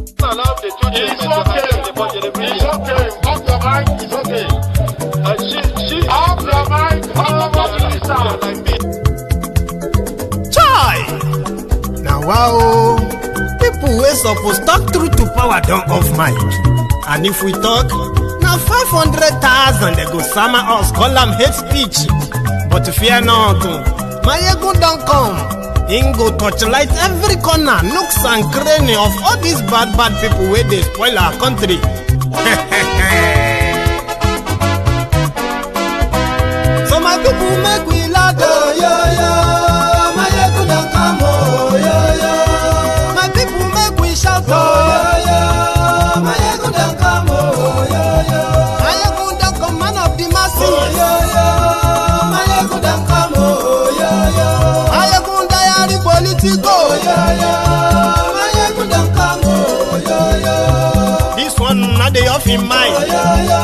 It's okay. Off your mind, it's okay. Off your mind, Chai! Now wow, people wey suppose talk truth to power don off mic. And if we talk, now 500,000 they go sama us, call am hate speech. But fear not, my ego don't come. Him go torchlight every corner, nooks and cranny of all these bad people where they spoil our country. So my people make we laugh, oh yo yo. My ego don't come, oh yo yo. My people make we shout, oh yo yo. My ego don't come, oh yo yo. My ego don't come, man of the masses, oh yo yo. My ego don't come, oh yo yo. My ego diary politico, oh yo yo. My ego don't come, oh yo yo. This one not the off in mind, oh yo yo.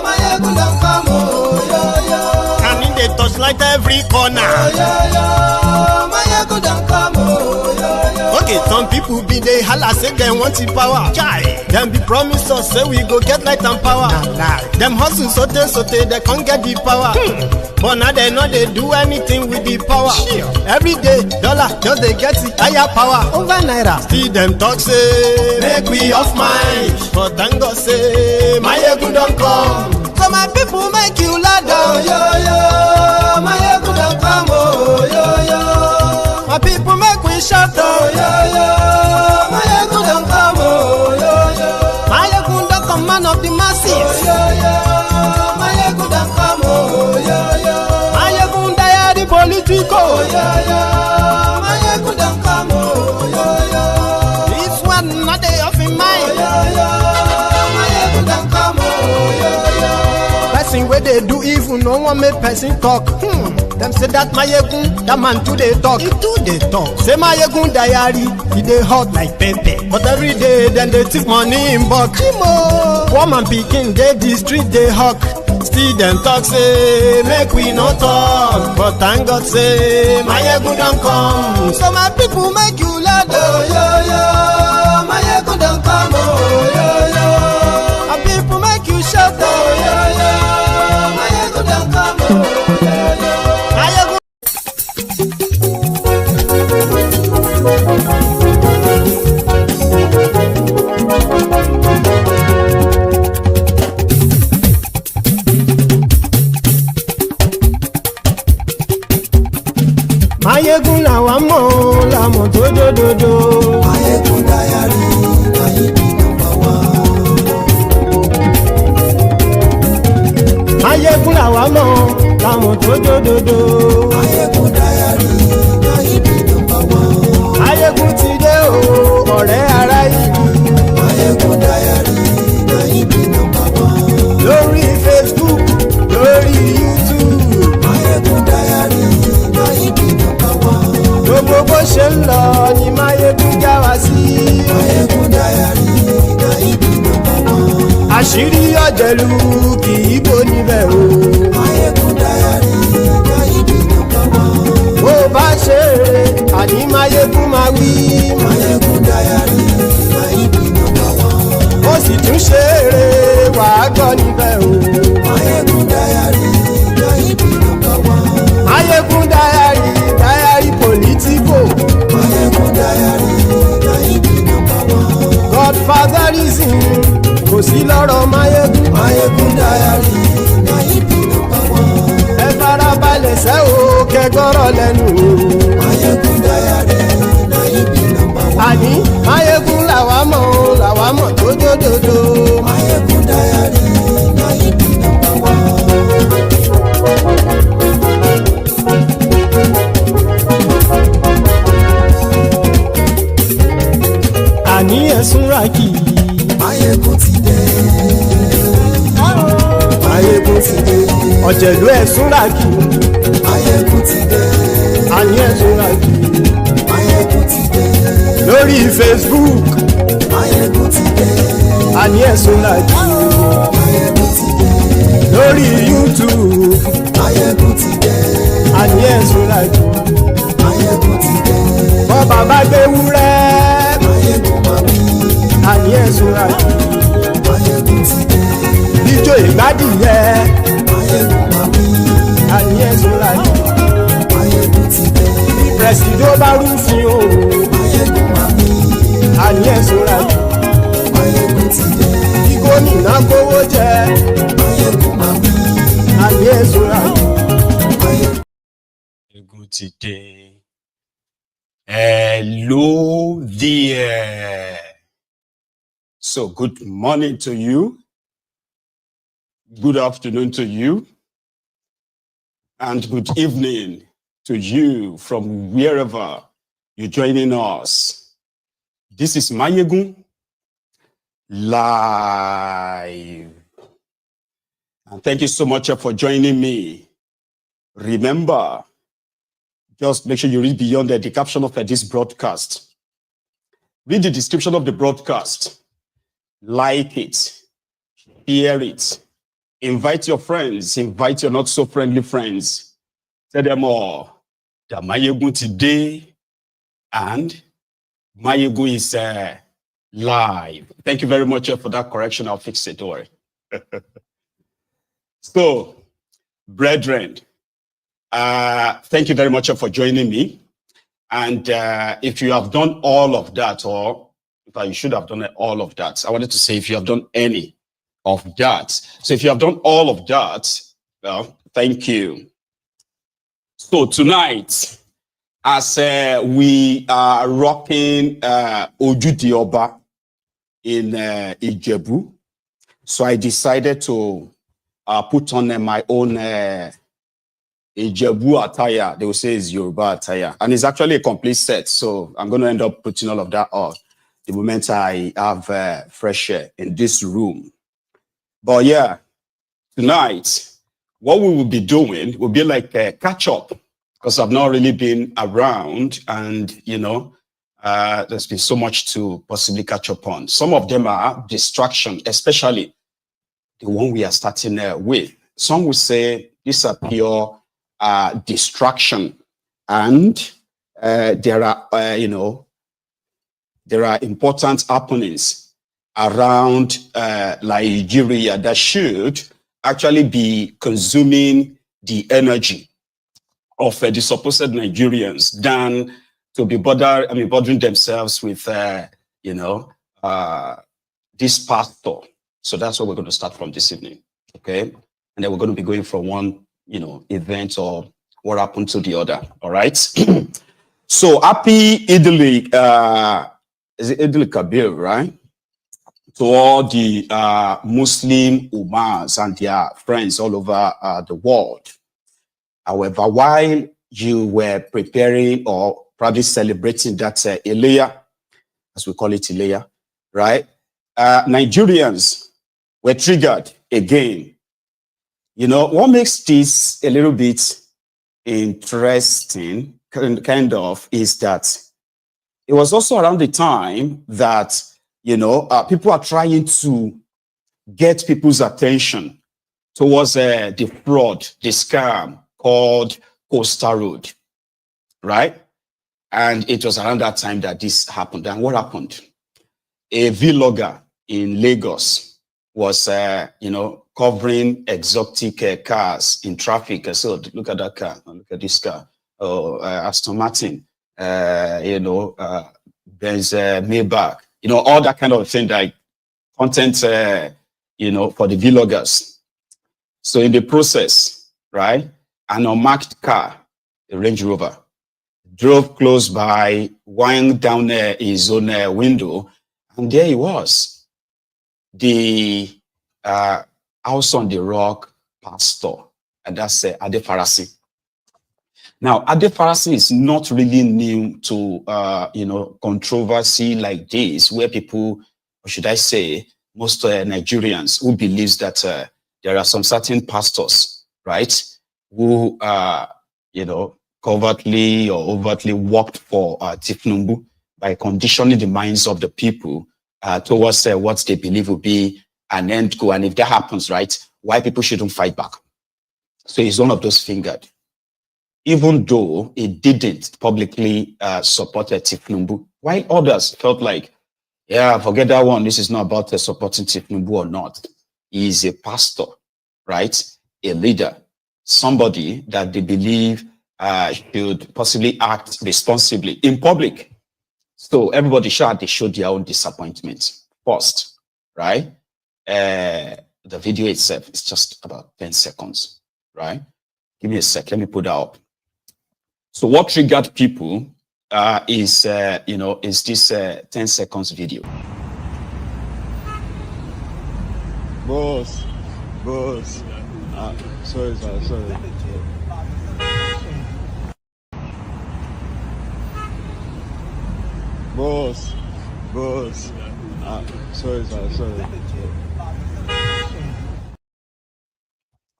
My ego don't come, oh yo yo. Can in the touchlight every corner, oh yo yo. My ego don't come, oh yo yo. Okay, some people be they holla say they want the power. Chai, them be promise us say we go get light and power. Nah. Them hustle sote they can't get the power. But now they know they do anything with the power. Sure. Every day, dollar just they get the higher power over naira. Still them talk say make we off mind. But thank God say my ego don't come. So my people make you laugh, oh yo yo. My ego don't come, oh yo yo. My people make we shout, oh yo yo. My ego don't come, oh yo yo. My ego don't come, man of the masses, oh yo yo. My ego don't come, oh yo yo. My ego diary politico, oh yo yo. My ego don't come, oh yo yo. This one not they off in mind, oh yo yo. My ego don't come, oh yo yo. Person where they do evil, no one make person talk. Them say that my yegun, that man too they talk. He too they talk. Say my yegun diary, he they hot like pepper. But every day then they take money in bulk. Woman picking, they the street they hawk. Still them talk say make we no talk. But thank God say my yegun don't come. So my people make you laugh, oh yo yo. My yegun don't come, oh yo yo. My people make you shout, oh yo yo. My yegun don't come, oh yo yo. Mayegun làwa mọ̀ làmọ̀ tó dòdòdò. Mayegun diary, Mayegun number one. Mayegun làwa mọ̀ làmọ̀ tó dòdòdò. Mayegun diary, Mayegun number one. Mayegun ti dé o, ọ̀rẹ́ ará ìlú. Mayegun diary, Mayegun number one. Lórí Facebook, lórí YouTube. Mayegun diary, Mayegun number one. Gbogbo bó ṣe ń lọ ni Mayegun já wa sí. Mayegun diary, Mayegun number one. Àṣírí ọ̀jẹ̀lú kì í bò níbẹ̀ o. Mayegun diary, Mayegun number one. Bó bá ṣe eré, àní Mayegun máa wí. Mayegun diary, Mayegun number one. Ó sì tún ṣe eré, wàá gbọ́ níbẹ̀ o. Mayegun diary, Mayegun number one. Mayegun diary, diary politico. Mayegun diary, Mayegun number one. Godfatherism kò sí lọ́rọ̀ Mayegun. Mayegun diary, Mayegun number one. Ẹ farabalẹ̀ sẹ́ o kẹgbọ́rọ̀ lẹ́nu o. Mayegun diary, Mayegun number one. Àní Mayegun làwa mọ̀ tó dòdòdò. Mayegun diary, Mayegun number one. Àní ẹ̀sùn ràkì. Mayegun ti dé. Mayegun ti dé. Ọ̀jẹ̀lú ẹ̀sùn ràkì. Mayegun ti dé. Àní ẹ̀sùn ràkì. Mayegun ti dé. Lórí Facebook. Mayegun ti dé. Àní ẹ̀sùn ràkì. Mayegun ti dé. Lórí YouTube. Mayegun ti dé. Àní ẹ̀sùn ràkì. Mayegun ti dé. Bọ́ bàbá gbé wúrẹ́. Mayegun máa wí. àní ẹ̀sùn ayọ̀. Ijó ìgbádìyẹ. Àní ẹ̀sùn ayọ̀. Prẹ̀sìdó bá rúfin o. Àní ẹ̀sùn ayọ̀. Gómìnà kówó jẹ. Àní ẹ̀sùn ayọ̀. Good today. Hello there. So good morning to you. Good afternoon to you. And good evening to you from wherever you're joining us. This is Mayegun live. And thank you so much for joining me. Remember, just make sure you read beyond the caption of this broadcast. Read the description of the broadcast. Like it. Share it. Invite your friends. Invite your not so friendly friends. Tell them all that Mayegun today and Mayegun is live. Thank you very much for that correction. I'll fix it. Don't worry. So, brethren, thank you very much for joining me. And if you have done all of that, or if you should have done all of that, I wanted to say if you have done any of that. So if you have done all of that, well, thank you. So tonight, as we are rocking Ojude Oba in Ijebu, so I decided to put on my own Ijebu attire. They will say it's Yoruba attire. And it's actually a complete set. So I'm going to end up putting all of that on the moment I have fresh air in this room. But yeah, tonight, what we will be doing will be like a catch up, because I've not really been around, and you know, there's been so much to possibly catch up on. Some of them are distraction, especially the one we are starting with. Some will say these are pure distraction, and there are you know, there are important happenings around Nigeria that should actually be consuming the energy of the supposed Nigerians than to be bothering themselves with you know, this pastor. So that's what we're going to start from this evening, okay? And then we're going to be going from one, you know, event or what happened to the other. All right. So happy Idili, is it Idil Kabir, right? To all the Muslim Ummahs and their friends all over the world. However, while you were preparing or probably celebrating that Ileya, as we call it Ileya, right? Nigerians were triggered again. You know, what makes this a little bit interesting, kind of, is that it was also around the time that, you know, people are trying to get people's attention towards the fraud, the scam called Coastal Road, right? And it was around that time that this happened. And what happened? A vlogger in Lagos was, you know, covering exotic cars in traffic. So look at that car, look at this car. Oh, Aston Martin, you know, Benz Maybach, you know, all that kind of thing, like content, you know, for the vloggers. So in the process, right, an unmarked car, a Range Rover, drove close by, wind down his own window, and there he was, the House on the Rock pastor, and that's Adefarasin. Now, Adefarasin is not really new to, you know, controversy like this, where people, or should I say, most Nigerians who believes that there are some certain pastors, right, who, you know, covertly or overtly worked for Tinubu by conditioning the minds of the people towards what they believe will be an end goal. And if that happens, right, why people shouldn't fight back. So he's one of those fingered. Even though he didn't publicly support Tinubu, while others felt like Yeah, forget that one. This is not about supporting Tinubu or not. He is a pastor, right? A leader, somebody that they believe should possibly act responsibly in public. So everybody they showed their own disappointment first, right? The video itself is just about 10 seconds, right? Give me a sec. Let me put that up. So what triggered people is this 10 seconds video. Boss. Sorry, sir, sorry. Boss. Sorry, sir, sorry.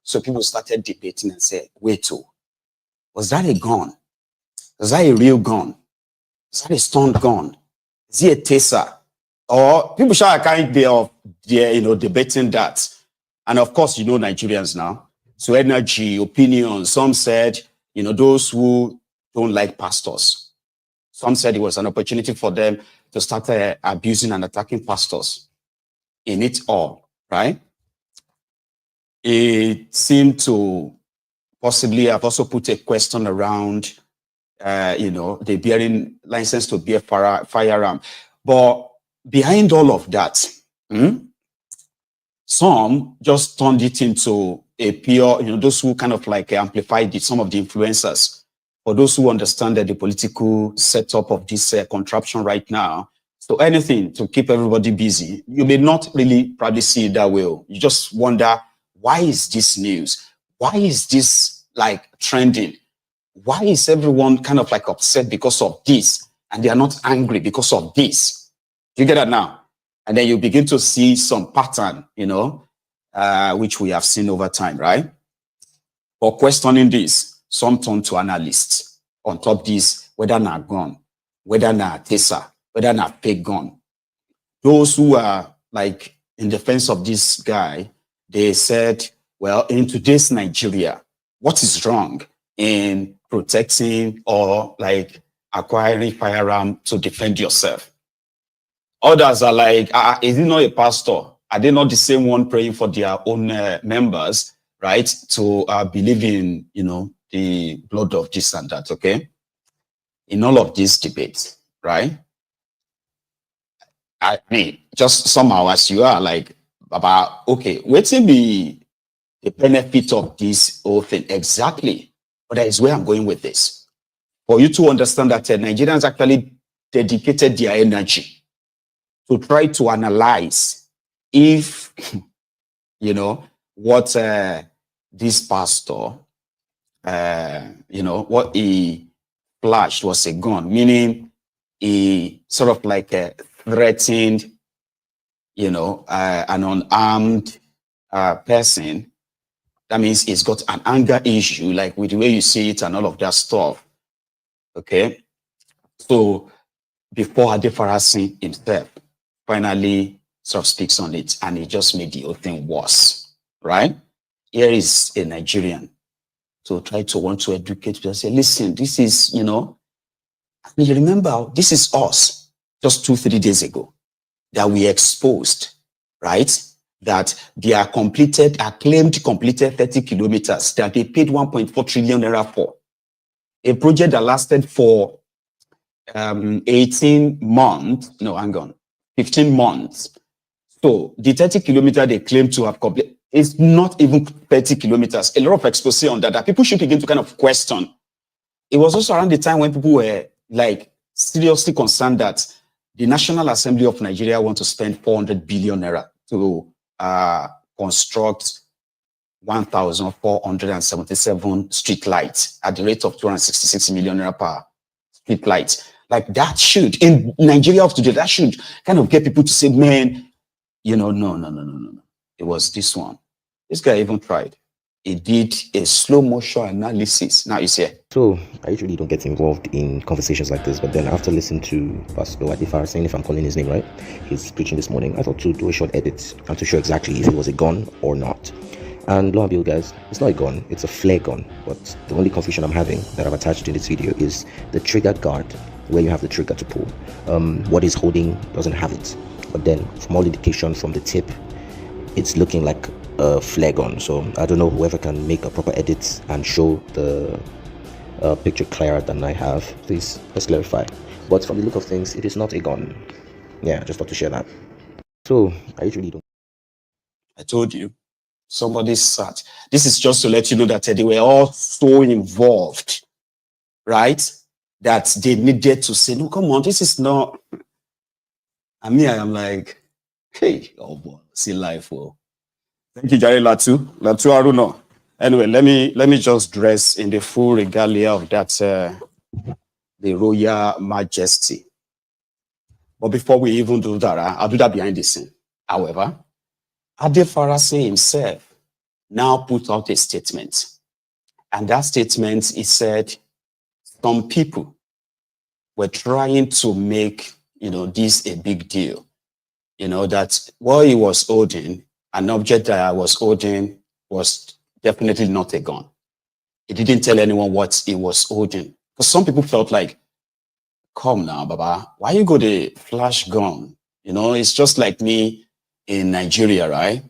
So people started debating and said, wait, was that a gun? Was that a real gun? Is that a stunt gun? Is it a taser? Or people shall kind of debating that. And of course, Nigerians now. So energy, opinion, some said, those who don't like pastors. Some said it was an opportunity for them to start abusing and attacking pastors in it all, right? It seemed to possibly have also put a question around, the bearing license to bear firearm. But behind all of that, some just turned it into a pure, those who kind of like amplified it, some of the influencers. For those who understand that the political setup of this contraption right now, so anything to keep everybody busy, you may not really probably see it that way. You just wonder, why is this news? Why is this like trending? Why is everyone kind of like upset because of this? And they are not angry because of this. You get that now? And then you begin to see some pattern, which we have seen over time, right? For questioning this, some turn to analysts on top this, whether not gun, whether not taser, whether not fake gun. Those who are like in defense of this guy, they said, well, in today's Nigeria, what is wrong in protecting or like acquiring firearm to defend yourself? Others are like, is he not a pastor? Are they not the same one praying for their own members, right? To believe in, the blood of this and that, okay? In all of these debates, right? I mean, just somehow as you are like, about, okay, what's be the benefit of this whole thing exactly? But that is where I'm going with this. For you to understand that Nigerians actually dedicated their energy to try to analyze if, what this pastor, what he flashed was a gun, meaning he sort of like threatened, an unarmed person. That means he's got an anger issue, like with the way you see it and all of that stuff. Okay. So before Adefarasin himself finally sort of speaks on it, and he just made the whole thing worse, right? Here is a Nigerian to try to want to educate people and say, listen, this is, you remember, this is us just 2-3 days ago that we exposed, right? That they are claimed completed 30 kilometers that they paid 1.4 trillion naira for. A project that lasted for 15 months. So the 30 kilometers they claim to have completed is not even 30 kilometers. A lot of expose on that people should begin to kind of question. It was also around the time when people were like seriously concerned that the National Assembly of Nigeria want to spend 400 billion naira to construct 1,477 street lights at the rate of 266 million naira per street light. Like that should, in Nigeria of today, that should kind of get people to say, man, no. It was this one. This guy even tried. He did a slow motion analysis. Now he's here. So I usually don't get involved in conversations like this, but then after listening to Pastor Adefarasin, if I'm calling his name right, he's preaching this morning, I thought to do a short edit and to show exactly if it was a gun or not. And lo and behold, guys, it's not a gun, it's a flare gun. But the only confusion I'm having that I've attached in this video is the trigger guard where you have the trigger to pull. What is holding doesn't have it, but then from all indication from the tip, it's looking like a flare gun. So I don't know, whoever can make a proper edit and show the picture clearer than I have, please let's clarify. But from the look of things, it is not a gun. Yeah, just thought to share that. So I usually don't. I told you, somebody sat. This is just to let you know that they were all so involved, right? That they needed to say, no, come on, this is not. I mean, I am like, hey, oh boy, see life, well. Thank you, Jerry Latu Aruno. Anyway, let me just dress in the full regalia of that, the Royal Majesty. But before we even do that, I'll do that behind the scene. However, Adefarasin himself now put out a statement. And that statement, he said, some people were trying to make, this a big deal. That what he was holding, an object that I was holding, was definitely not a gun. He didn't tell anyone what he was holding. Because some people felt like, come now, Baba, why you go the flash gun? It's just like me in Nigeria, right?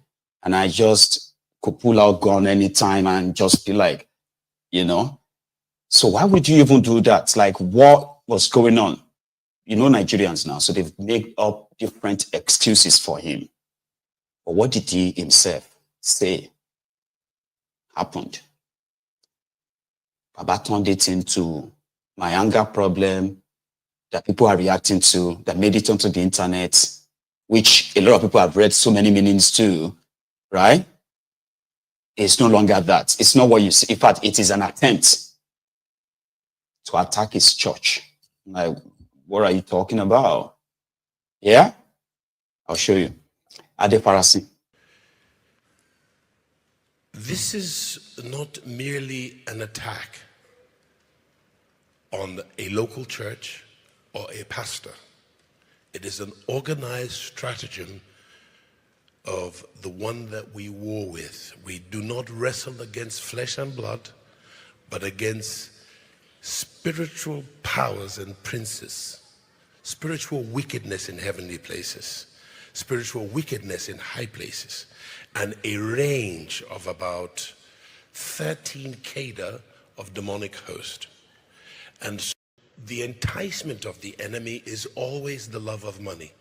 And I just could pull out gun anytime and just be like, So why would you even do that? Like, what was going on? Nigerians now, so they've made up different excuses for him. But what did he himself say happened? Baba turned it into my anger problem that people are reacting to, that made it onto the internet, which a lot of people have read so many meanings to, right? It's no longer that. It's not what you see. In fact, it is an attempt to attack his church. Like, what are you talking about? Yeah? I'll show you. Adefarasin. This is not merely an attack on a local church or a pastor. It is an organized stratagem of the one that we war with. We do not wrestle against flesh and blood, but against spiritual powers and princes, spiritual wickedness in heavenly places, spiritual wickedness in high places, and a range of about 13 cadre of demonic host. And so the enticement of the enemy is always the love of money,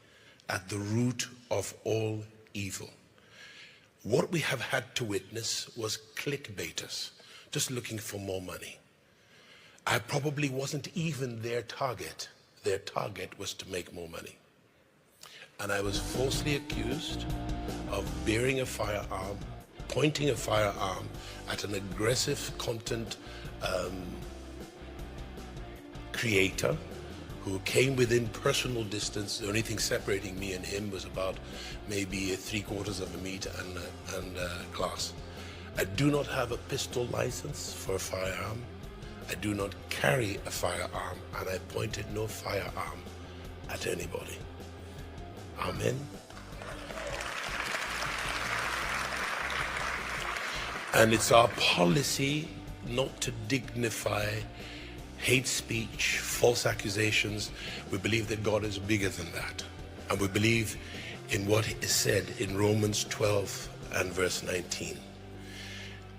at the root of all evil. What we have had to witness was clickbaiters, just looking for more money. I probably wasn't even their target. Their target was to make more money. And I was falsely accused of bearing a firearm, pointing a firearm at an aggressive content creator who came within personal distance. The only thing separating me and him was about maybe 3/4 of a meter and glass. I do not have a pistol license for a firearm. I do not carry a firearm, and I pointed no firearm at anybody. Amen. And it's our policy not to dignify hate speech, false accusations. We believe that God is bigger than that. And we believe in what is said in Romans 12 and verse 19.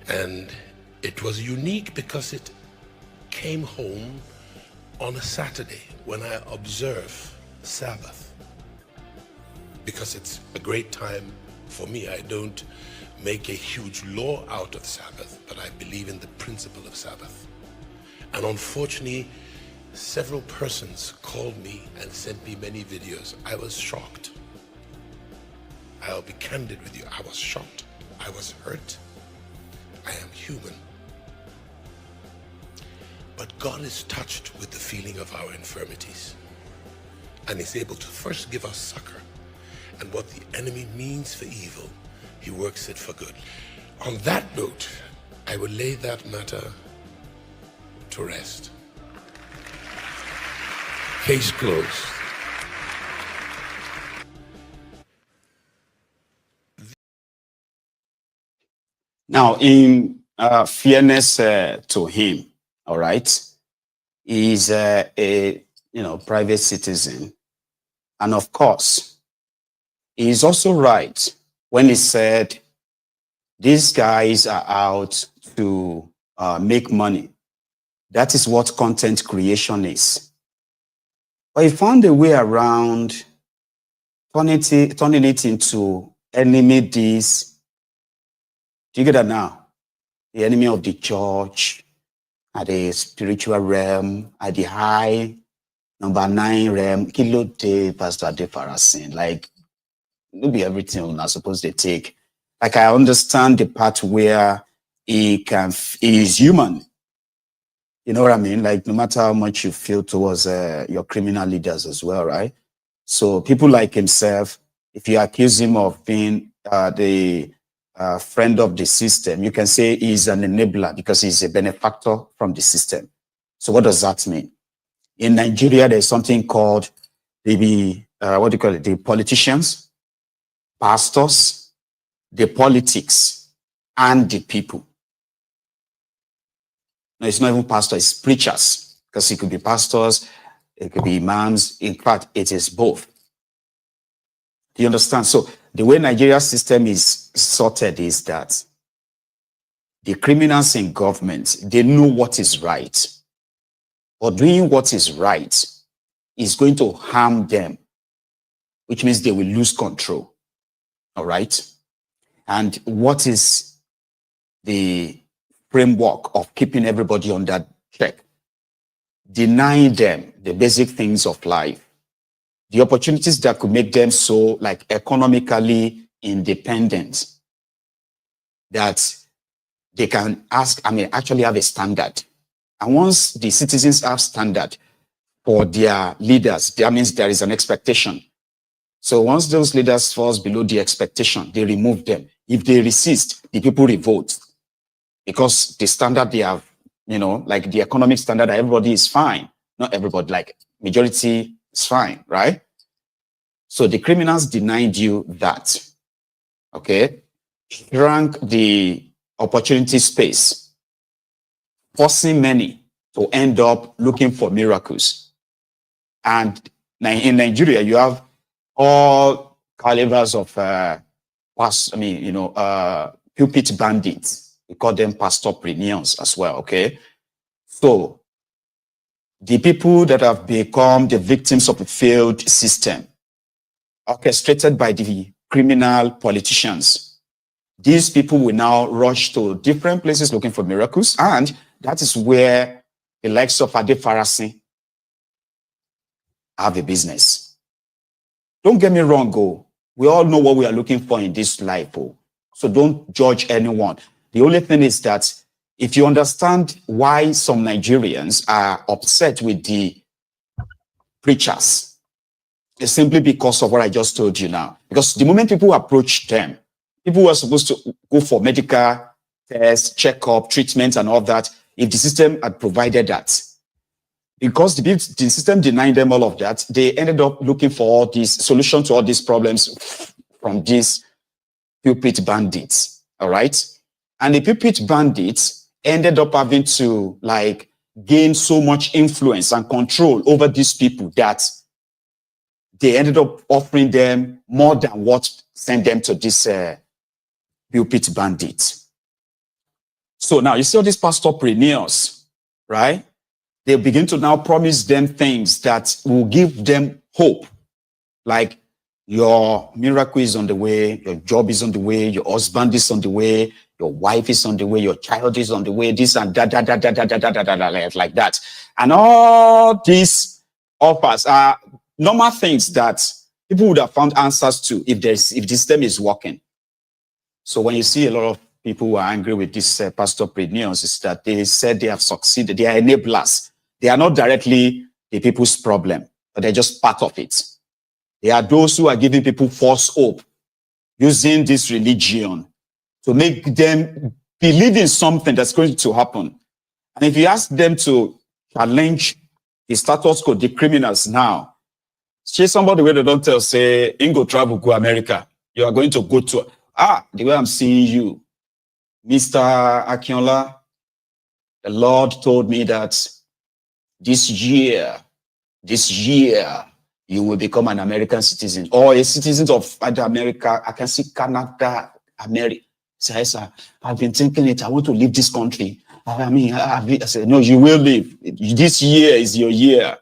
And it was unique because it came home on a Saturday when I observe Sabbath, because it's a great time for me. I don't make a huge law out of Sabbath, but I believe in the principle of Sabbath. And unfortunately, several persons called me and sent me many videos. I was shocked. I'll be candid with you. I was shocked. I was hurt. I am human. But God is touched with the feeling of our infirmities and is able to first give us succor. And what the enemy means for evil, he works it for good. On that note, I will lay that matter to rest. Case closed. Now, in fairness to him, all right, he's a private citizen. And of course, he is also right when he said these guys are out to make money. That is what content creation is. But he found a way around turning it into enemy this. Do you get that now? The enemy of the church, at the spiritual realm, at the high number 9 realm. Kilo de Pastor Adefarasin. Like, it'll be everything we're not supposed to take. Like, I understand the part where he is human. You know what I mean? Like, no matter how much you feel towards your criminal leaders as well, right? So people like himself, if you accuse him of being the friend of the system, you can say he's an enabler because he's a benefactor from the system. So what does that mean? In Nigeria, there's something called the politicians, pastors, the politics, and the people. No, it's not even pastors, it's preachers, because it could be pastors, it could be imams. In fact, it is both. Do you understand? So the way Nigeria's system is sorted is that the criminals in government, they know what is right. But doing what is right is going to harm them, which means they will lose control. All right? And what is the framework of keeping everybody under check? Denying them the basic things of life, the opportunities that could make them so like economically independent, that they can actually have a standard. And once the citizens have standard for their leaders, that means there is an expectation. So once those leaders falls below the expectation, they remove them. If they resist, the people revolt, because the standard they have, like the economic standard, everybody is fine. Not everybody, like majority is fine, right? So the criminals denied you that, okay? Shrank the opportunity space, forcing many to end up looking for miracles. And in Nigeria, you have all calibers of pulpit bandits. We call them pastorpreneurs as well, okay? So the people that have become the victims of a failed system, orchestrated by the criminal politicians, these people will now rush to different places looking for miracles, and that is where the likes of Adefarasin have a business. Don't get me wrong, we all know what we are looking for in this life, so don't judge anyone. The only thing is that if you understand why some Nigerians are upset with the preachers, it's simply because of what I just told you now. Because the moment people approach them, people who are supposed to go for medical tests, checkup, treatment, and all that, if the system had provided that, because the system denied them all of that, they ended up looking for all these solutions to all these problems from these pulpit bandits, all right? And the pulpit bandits ended up having to gain so much influence and control over these people that they ended up offering them more than what sent them to this pulpit bandits. So now you see all these pastorpreneurs, right? They begin to now promise them things that will give them hope. Like, your miracle is on the way, your job is on the way, your husband is on the way, your wife is on the way, your child is on the way, this and that, like that. And all these offers are normal things that people would have found answers to if the system is working. So when you see a lot of people who are angry with these pastorpreneurs, is that they said they have succeeded. They are enablers. They are not directly the people's problem, but they're just part of it. They are those who are giving people false hope, using this religion to make them believe in something that's going to happen. And if you ask them to challenge the status quo, the criminals now, say somebody where they don't tell, say, Ingo travel, go America. You are going to go to, the way I'm seeing you, Mr. Akinola, the Lord told me that this year, this year you will become an American citizen or a citizen of other America. I can see Canada, America. So I've been thinking it. I want to leave this country. I said, no, you will leave. This year is your year.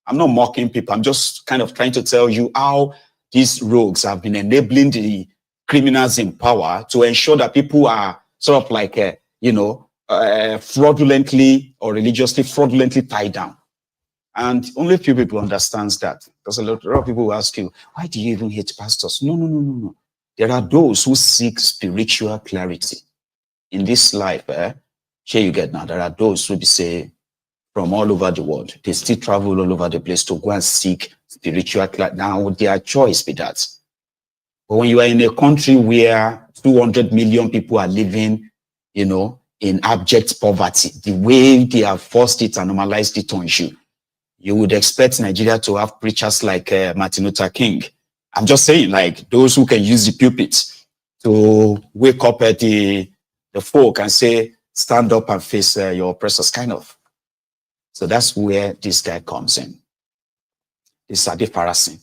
I'm not mocking people. I'm just kind of trying to tell you how these rogues have been enabling the criminals in power to ensure that people are sort of like, fraudulently or religiously fraudulently tied down. And only few people understands that. Because a lot of people will ask you, why do you even hate pastors? No. There are those who seek spiritual clarity. In this life, here you get now, there are those who be say from all over the world. They still travel all over the place to go and seek spiritual clarity. Now, their choice be that. But when you are in a country where 200 million people are living, in abject poverty, the way they have forced it and normalized it on you, you would expect Nigeria to have preachers like Martin Luther King. I'm just saying, like those who can use the pulpit to wake up at the folk and say, stand up and face your oppressors, kind of. So that's where this guy comes in. This Adefarasin.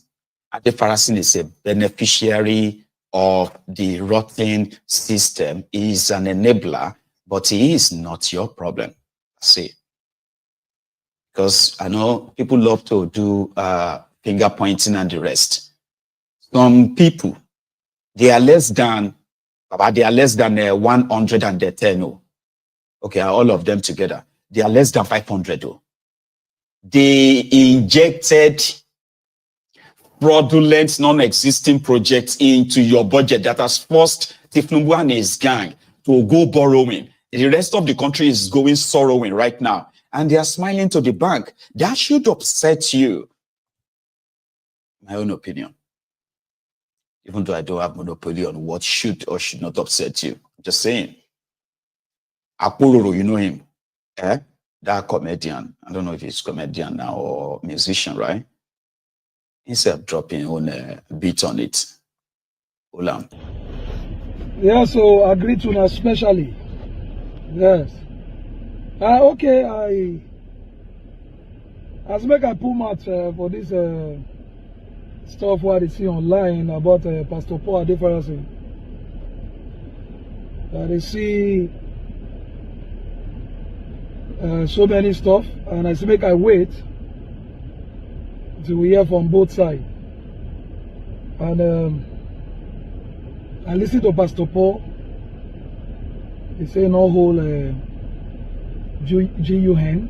Adefarasin is a beneficiary of the rotten system. He is an enabler, but he is not your problem. See. Because I know people love to do finger pointing and the rest. Some people, they are less than 110. Okay, all of them together. They are less than 500. They injected fraudulent, non-existing projects into your budget that has forced Tinubu and his gang to go borrowing. The rest of the country is going sorrowing right now. And they are smiling to the bank. That should upset you. My own opinion. Even though I don't have monopoly on what should or should not upset you. Just saying. Koolu, you know him. That comedian. I don't know if he's comedian now or musician, right? Instead of dropping on a beat on it. Hold on. Yeah, so agree to that especially. Yes. Okay, as make I pull out for this stuff what I see online about Pastor Paul Adefarasin. They see so many stuff, and I say make I wait till we hear from both sides. And I listen to Pastor Paul. He say no whole GUN,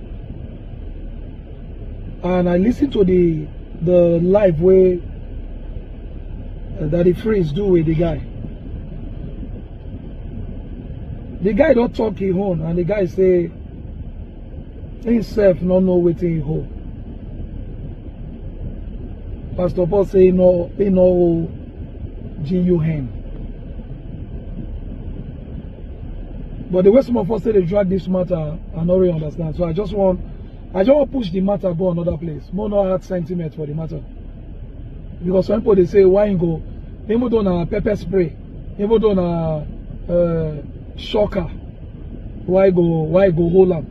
and I listen to the live way that the freeze do with the guy. The guy don't talk his own, and the guy say himself not know wetin he hold. Pastor Paul say he no GUN. But the way some of us say they drag this matter, I don't really understand. So I just want to push the matter go another place. More not hard sentiment for the matter. Because some people they say why you go, even though na pepper spray, even though na shocker, why go hold them?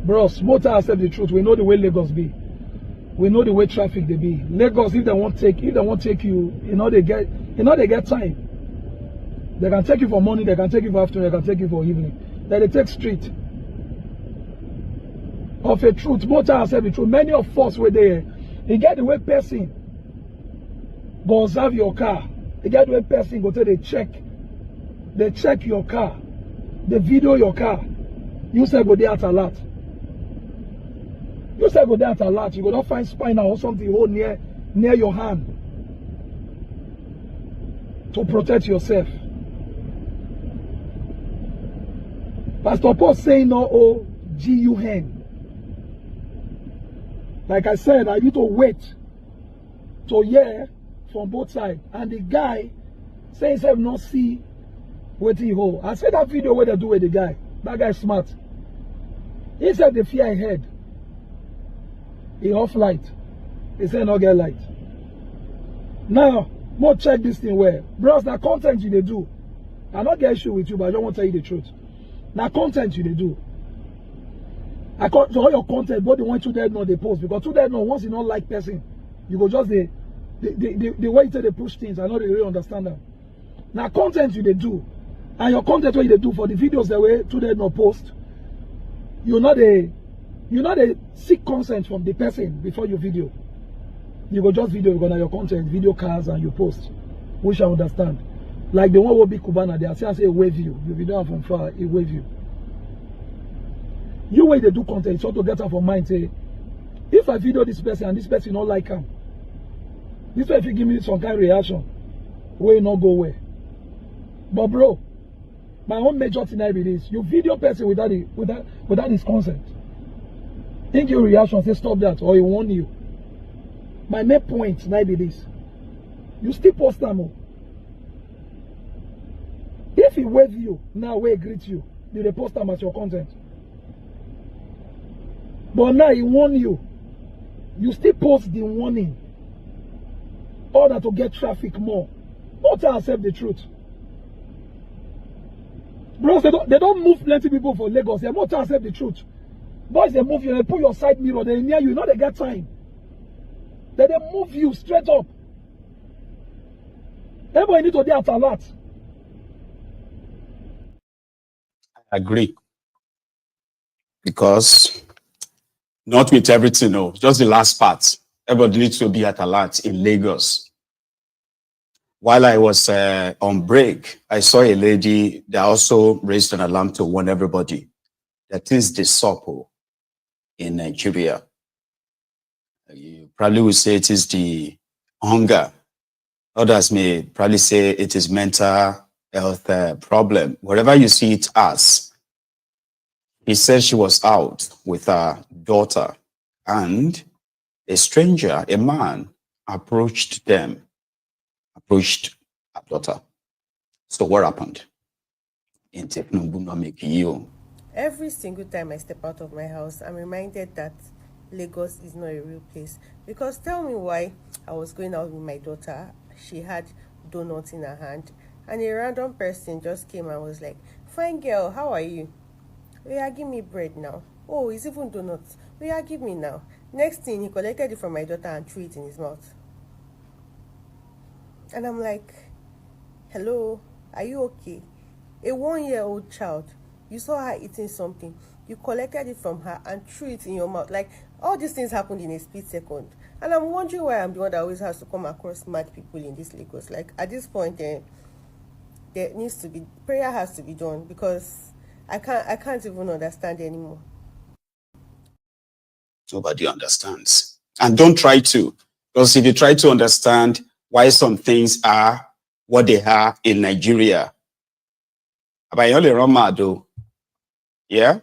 Bros, motor accept the truth. We know the way Lagos be. We know the way traffic they be. Lagos, if they won't take you, they get time. They can take you for morning, they can take you for afternoon, they can take you for evening. Then they take street. Of a truth, motor accept the truth. Many of us were there. You get the way person go observe your car. You get the way person go to they check your car. They video your car. You say go there at a lot. You say go there at a lot. You go not find spinal or something hold near your hand to protect yourself. Pastor Paul saying no GUN. Like I said, I need to wait to hear from both sides. And the guy saying himself not see what he hold. I said that video where they do with the guy. That guy smart. He said the fear ahead. He off light. He said not get light. Now, more check this thing where. Bros, that content you they do. I not get issue with you, but I don't want to tell you the truth. Now content you they do. I call so all your content, but the one to that no they post because to that no once you not like person, you go just the way they push things. I know they really understand that. Now content you they do, and your content what you they do for the videos the way to that no post, you're not a seek consent from the person before you video. You go just video, you go now your content, video cars and you post, which I understand. Like the one will be Cubana, they are say wave you. You video from far, it wave you. You way they do content, so to get out from mind, say, if I video this person and this person not like him, this way if you give me some kind of reaction, way not go away. But bro, my own major thing I be this, you video person without his consent. Think your reaction, say stop that, or he warn you. My main point now be this. You still post them. If he wave you, now we greet you. You dey post them as your content. But now he warn you. You still post the warning. Order to get traffic more. Not to accept the truth. Bros, they don't move plenty people for Lagos. They not to accept the truth. Boys, they move you, they put your side mirror, they near you, you know they get time. They move you straight up. Everybody need to be at alert. I agree. Because not with everything, no, just the last part. Everybody needs to be at alert in Lagos. While I was on break, I saw a lady that also raised an alarm to warn everybody that is the SOPO in Nigeria. You probably will say it is the hunger. Others may probably say it is mental health problem. Wherever you see it as. He said she was out with her daughter and a stranger, a man, approached her daughter. So what happened? In Tinubu, every single time I step out of my house, I'm reminded that Lagos is not a real place. Because tell me why I was going out with my daughter. She had donuts in her hand. And a random person just came and was like, "Fine girl, how are you? Oh yeah, give me bread now. Oh, it's even donuts. Oh yeah, give me now." Next thing, he collected it from my daughter and threw it in his mouth. And I'm like, hello, are you okay? A 1-year-old child, you saw her eating something, you collected it from her and threw it in your mouth. Like, all these things happened in a split second. And I'm wondering why I'm the one that always has to come across mad people in this Lagos. Like, at this point, there needs to be, prayer has to be done, because I can't even understand anymore. Nobody understands. And don't try to. Because if you try to understand why some things are what they are in Nigeria, yeah?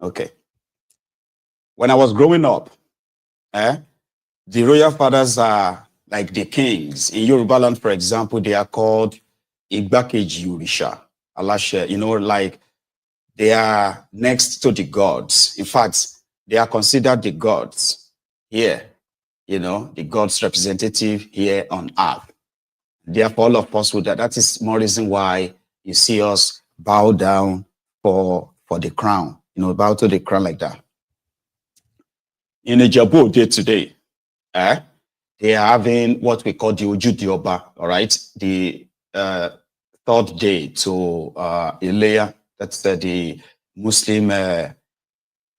Okay. When I was growing up, the royal fathers are like the kings. In Yoruba land, for example, they are called Igbakeji Orisha. Alashe, you know, like they are next to the gods. In fact, they are considered the gods here, you know, the gods representative here on earth. Therefore, all of us would that is more reason why you see us bow down for the crown, you know, bow to the crown like that. In Ijebu day today, they are having what we call the Ojude Oba, all right, the third day to Ileya, that's the Muslim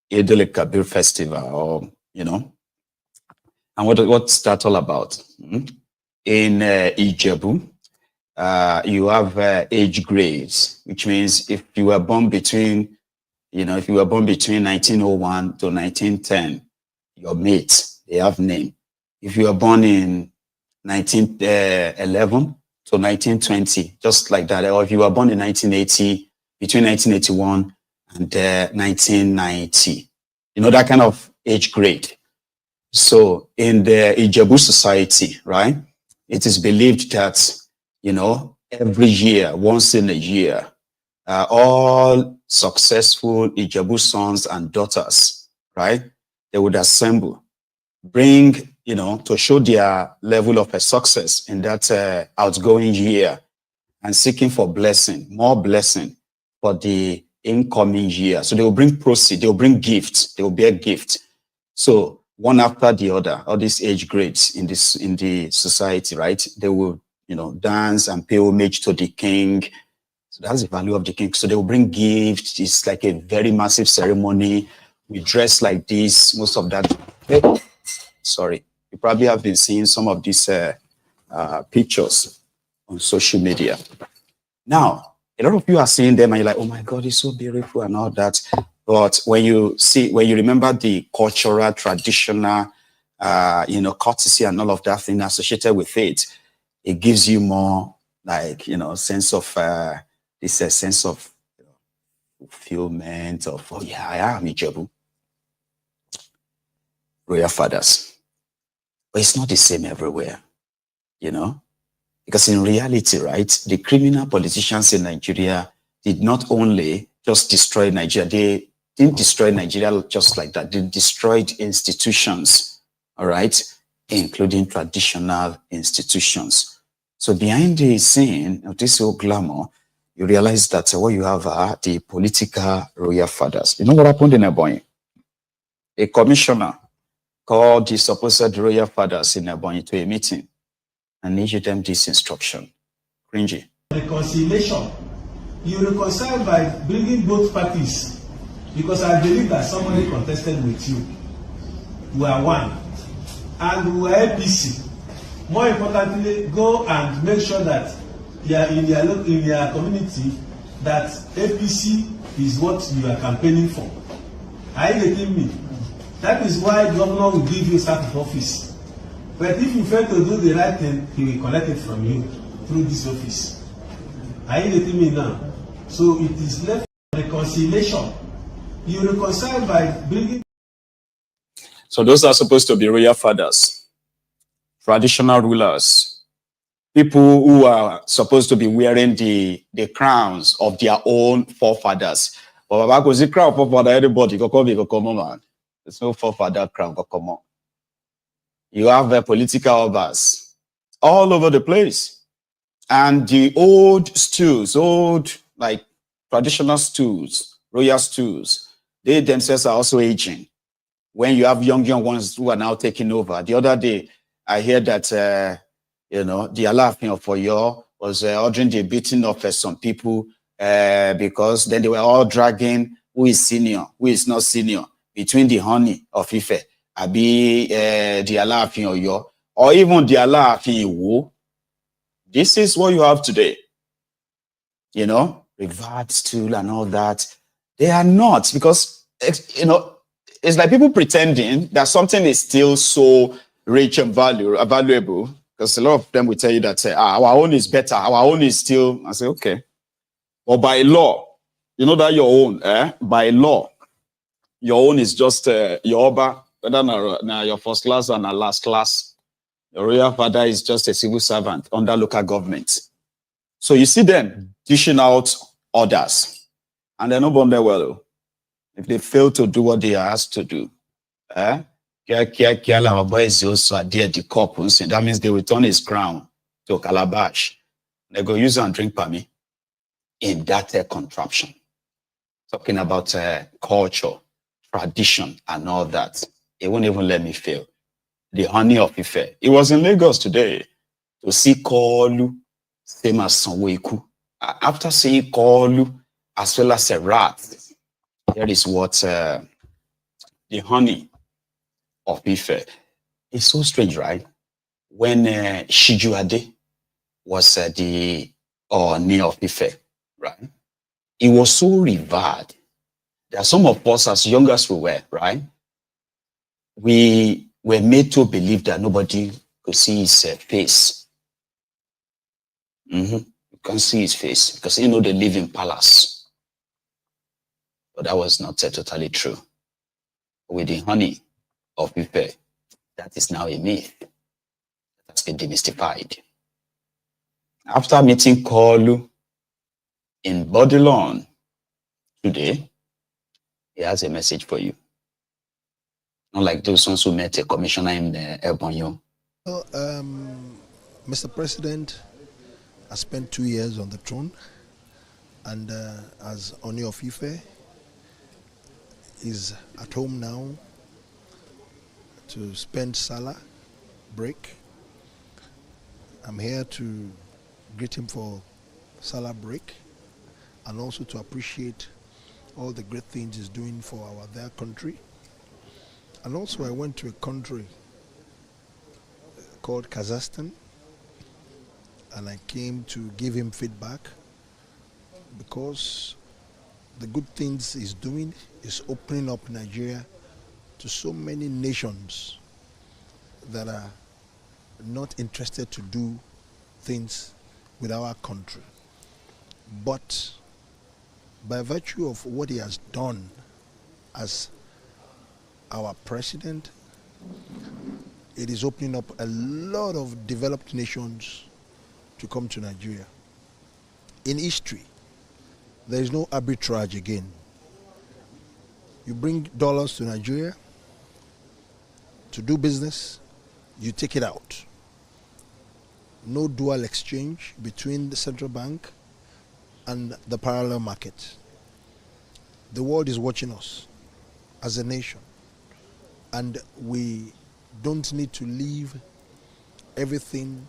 Eid al-Kabir festival, or, you know. And what's that all about? In Ijebu, you have age grades, which means if you were born between, you know, if you were born between 1901 to 1910, your mates, they have name. If you were born in 1911 to 1920, just like that, or if you were born in 1980, between 1981 and 1990, you know, that kind of age grade. So in the Ijebu society, right, it is believed that, you know, every year, once in a year, all successful Ijebu sons and daughters, right, they would assemble, bring, you know, to show their level of success in that outgoing year and seeking for blessing, more blessing for the incoming year. So they will bring proceeds, they will bring gifts, they will bear gifts. So one after the other, all these age grades in the society, right? They will, dance and pay homage to the king. So that's the value of the king. So they will bring gifts. It's like a very massive ceremony. We dress like this. Most of that. Sorry, you probably have been seeing some of these pictures on social media. Now, a lot of you are seeing them and you're like, oh my God, it's so beautiful and all that. But when you remember the cultural, traditional, courtesy and all of that thing associated with it, it gives you more like, sense of, this sense of fulfillment of, oh yeah, I am Ijebu. Royal fathers. But it's not the same everywhere, because in reality, right, the criminal politicians in Nigeria did not only just destroy Nigeria, they didn't destroy Nigeria just like that. They destroyed institutions, all right, including traditional institutions. So behind the scene of this whole glamour, you realize that what you have are the political royal fathers. You know what happened in Ebonyi? A commissioner called the supposed royal fathers in Ebonyi to a meeting and issued them this instruction. Cringy. Reconciliation. You reconcile by bringing both parties, because I believe that somebody contested with you. We are one. And we are APC. More importantly, go and make sure that you are in your community that APC is what you are campaigning for. Are you getting me? That is why the governor will give you start of office. But if you fail to do the right thing, he will collect it from you through this office. Are you getting me now? So it is left for reconciliation. You reconcile by bringing. So those are supposed to be royal fathers, traditional rulers, people who are supposed to be wearing the crowns of their own forefathers. But Baba goes the crown for everybody. Go come on, man. There's no forefather crown. Go come on. You have political obas all over the place, and the old stools, like traditional stools, royal stools, they themselves are also aging. When you have young ones who are now taking over. The other day, I hear that, the Alaafin of Oyo was ordering the beating of some people because then they were all dragging who is senior, who is not senior, between the honey of Ife, Abi, the Alaafin Oyo, or even the Alaafin Iwo. This is what you have today. Revert stool and all that. They are not, because, it's like people pretending that something is still so rich and valuable, because a lot of them will tell you that our own is better, our own is still. I say, okay. But by law, that your own, by law, your own is just your Oba, whether now your first class or last class. Your royal father is just a civil servant under local government. So you see them dishing out orders, and they're not born there well. If they fail to do what they are asked to do, that means they return his crown to Calabash. They go use and drink for me in that contraption. Talking about culture, tradition, and all that. It won't even let me fail. The honey of Ife. It was in Lagos today to see Koolu, same as Sanwo-Olu. After seeing Koolu, as well as a rat, there is what the honey of Ife. It's so strange, right? When Shijuade was the Oni of Ife, right? It was so revered. There are some of us, as young as we were, right? We were made to believe that nobody could see his face. You can't see his face because they live in palace. But that was not totally true. With the honey of Ife, that is now a myth. That's been demystified. After meeting Koolu in Bodilon today, he has a message for you. Not like those ones who met a commissioner in Ebonyi. Well, Mr. President, I spent 2 years on the throne, And as Oba of Ife is at home now to spend Salah break, I'm here to greet him for Salah break and also to appreciate all the great things he's doing for their country. And also I went to a country called Kazakhstan, and I came to give him feedback because the good things he's doing is opening up Nigeria to so many nations that are not interested to do things with our country. But by virtue of what he has done as our president, it is opening up a lot of developed nations to come to Nigeria. In history, there is no arbitrage again. You bring dollars to Nigeria to do business, you take it out. No dual exchange between the central bank and the parallel market. The world is watching us as a nation, and we don't need to leave everything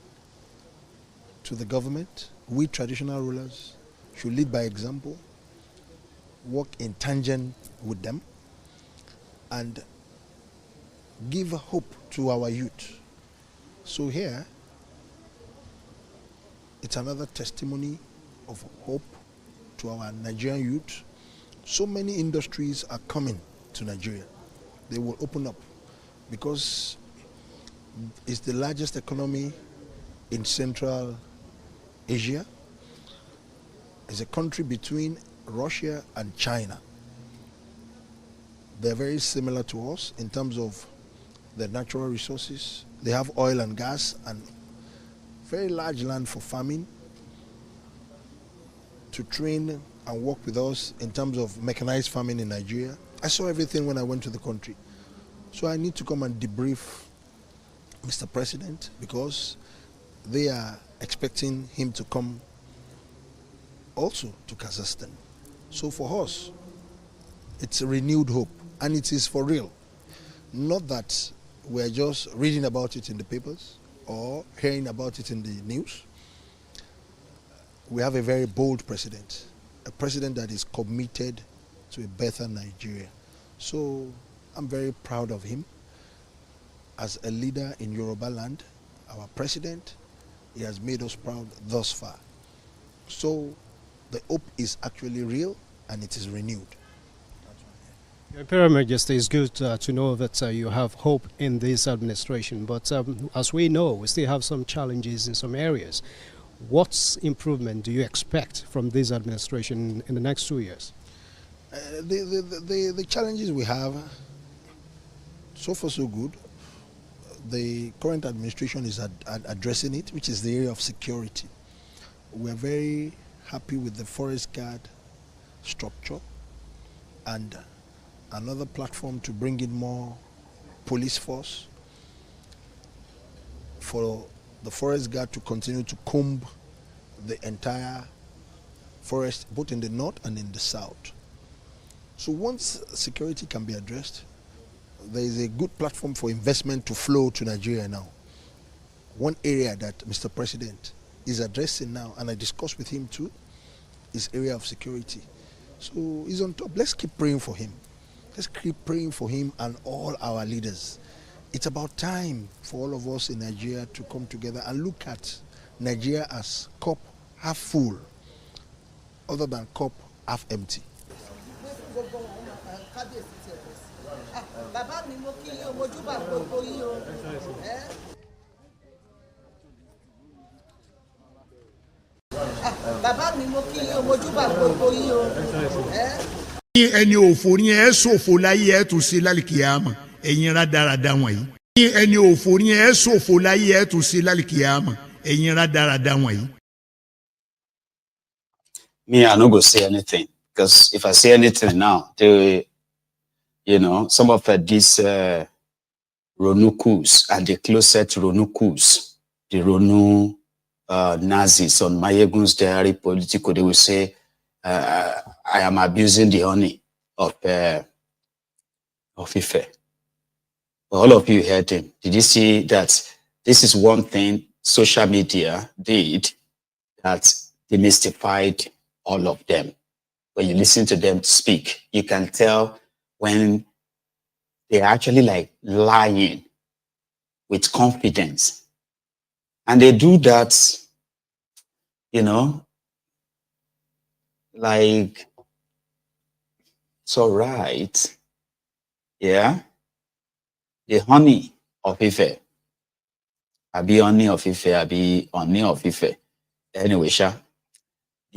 to the government. We traditional rulers should lead by example, work in tangent with them, and give hope to our youth. So here, it's another testimony of hope to our Nigerian youth. So many industries are coming to Nigeria. They will open up because it's the largest economy in Central Asia. It's a country between Russia and China. They're very similar to us in terms of their natural resources. They have oil and gas and very large land for farming, to train and work with us in terms of mechanized farming in Nigeria. I saw everything when I went to the country. So I need to come and debrief Mr. President because they are expecting him to come also to Kazakhstan. So for us, it's a renewed hope, and it is for real. Not that we're just reading about it in the papers or hearing about it in the news. We have a very bold president, a president that is committed to a better Nigeria. So I'm very proud of him as a leader in Yoruba land, our president. He has made us proud thus far. So the hope is actually real and it is renewed. Your Imperial Majesty, it's good to know that you have hope in this administration, but as we know, we still have some challenges in some areas. What improvement do you expect from this administration in the next 2 years? The challenges we have, so far so good. The current administration is addressing it, which is the area of security. We're very happy with the forest guard structure and another platform to bring in more police force for the forest guard to continue to comb the entire forest, both in the north and in the south. So once security can be addressed, there is a good platform for investment to flow to Nigeria now. One area that Mr. President is addressing now, and I discussed with him too, is area of security. So he's on top. Let's keep praying for him. Let's keep praying for him and all our leaders. It's about time for all of us in Nigeria to come together and look at Nigeria as cup half full, other than cup half empty. ẹni òfò ni ẹ ṣòfò láyé ẹ tún ṣe lálìkìyàmọ ẹ̀yin rádaràda wọ̀nyí. ẹni òfò ni ẹ ṣòfò láyé ẹ tún ṣe lálìkìyàmọ ẹ̀yin rádaràda wọ̀nyí. Me, I no go say anything, because if I say anything now, some of these Ronukus are the closet Ronukus, the Ronu Nazis on Mayegun's diary political. They will say I am abusing the honey of Ife. All of you heard him. Did you see that this is one thing social media did that demystified all of them? When you listen to them speak, you can tell when they're actually like lying with confidence. And they do that, you know, like, it's all right. Yeah. The honey of Ife. Abi honey of Ife, abi honey of Ife. Anyway, the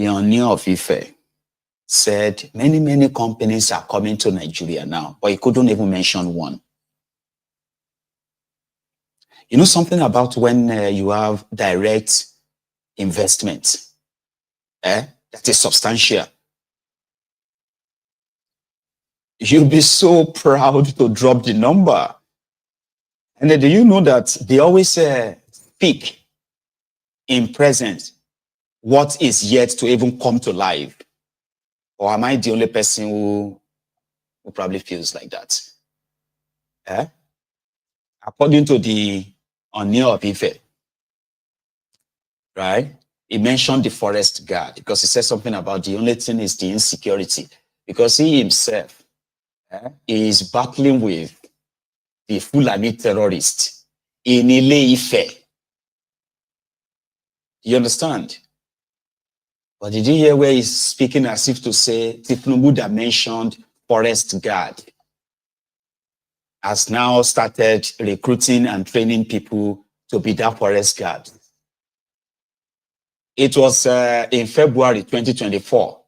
honey of Ife said many companies are coming to Nigeria now, but he couldn't even mention one. You know something about when you have direct investment, that is substantial. You'll be so proud to drop the number. And then do you know that they always speak in present what is yet to even come to life? Or am I the only person who probably feels like that? According to the Ooni of Ife, right? He mentioned the forest guard because he said something about the only thing is the insecurity. Because he himself is battling with the Fulani terrorists in Ile Ife. You understand? But did you hear where he's speaking as if to say Tinubu that mentioned forest guard has now started recruiting and training people to be that forest guard? It was in February 2024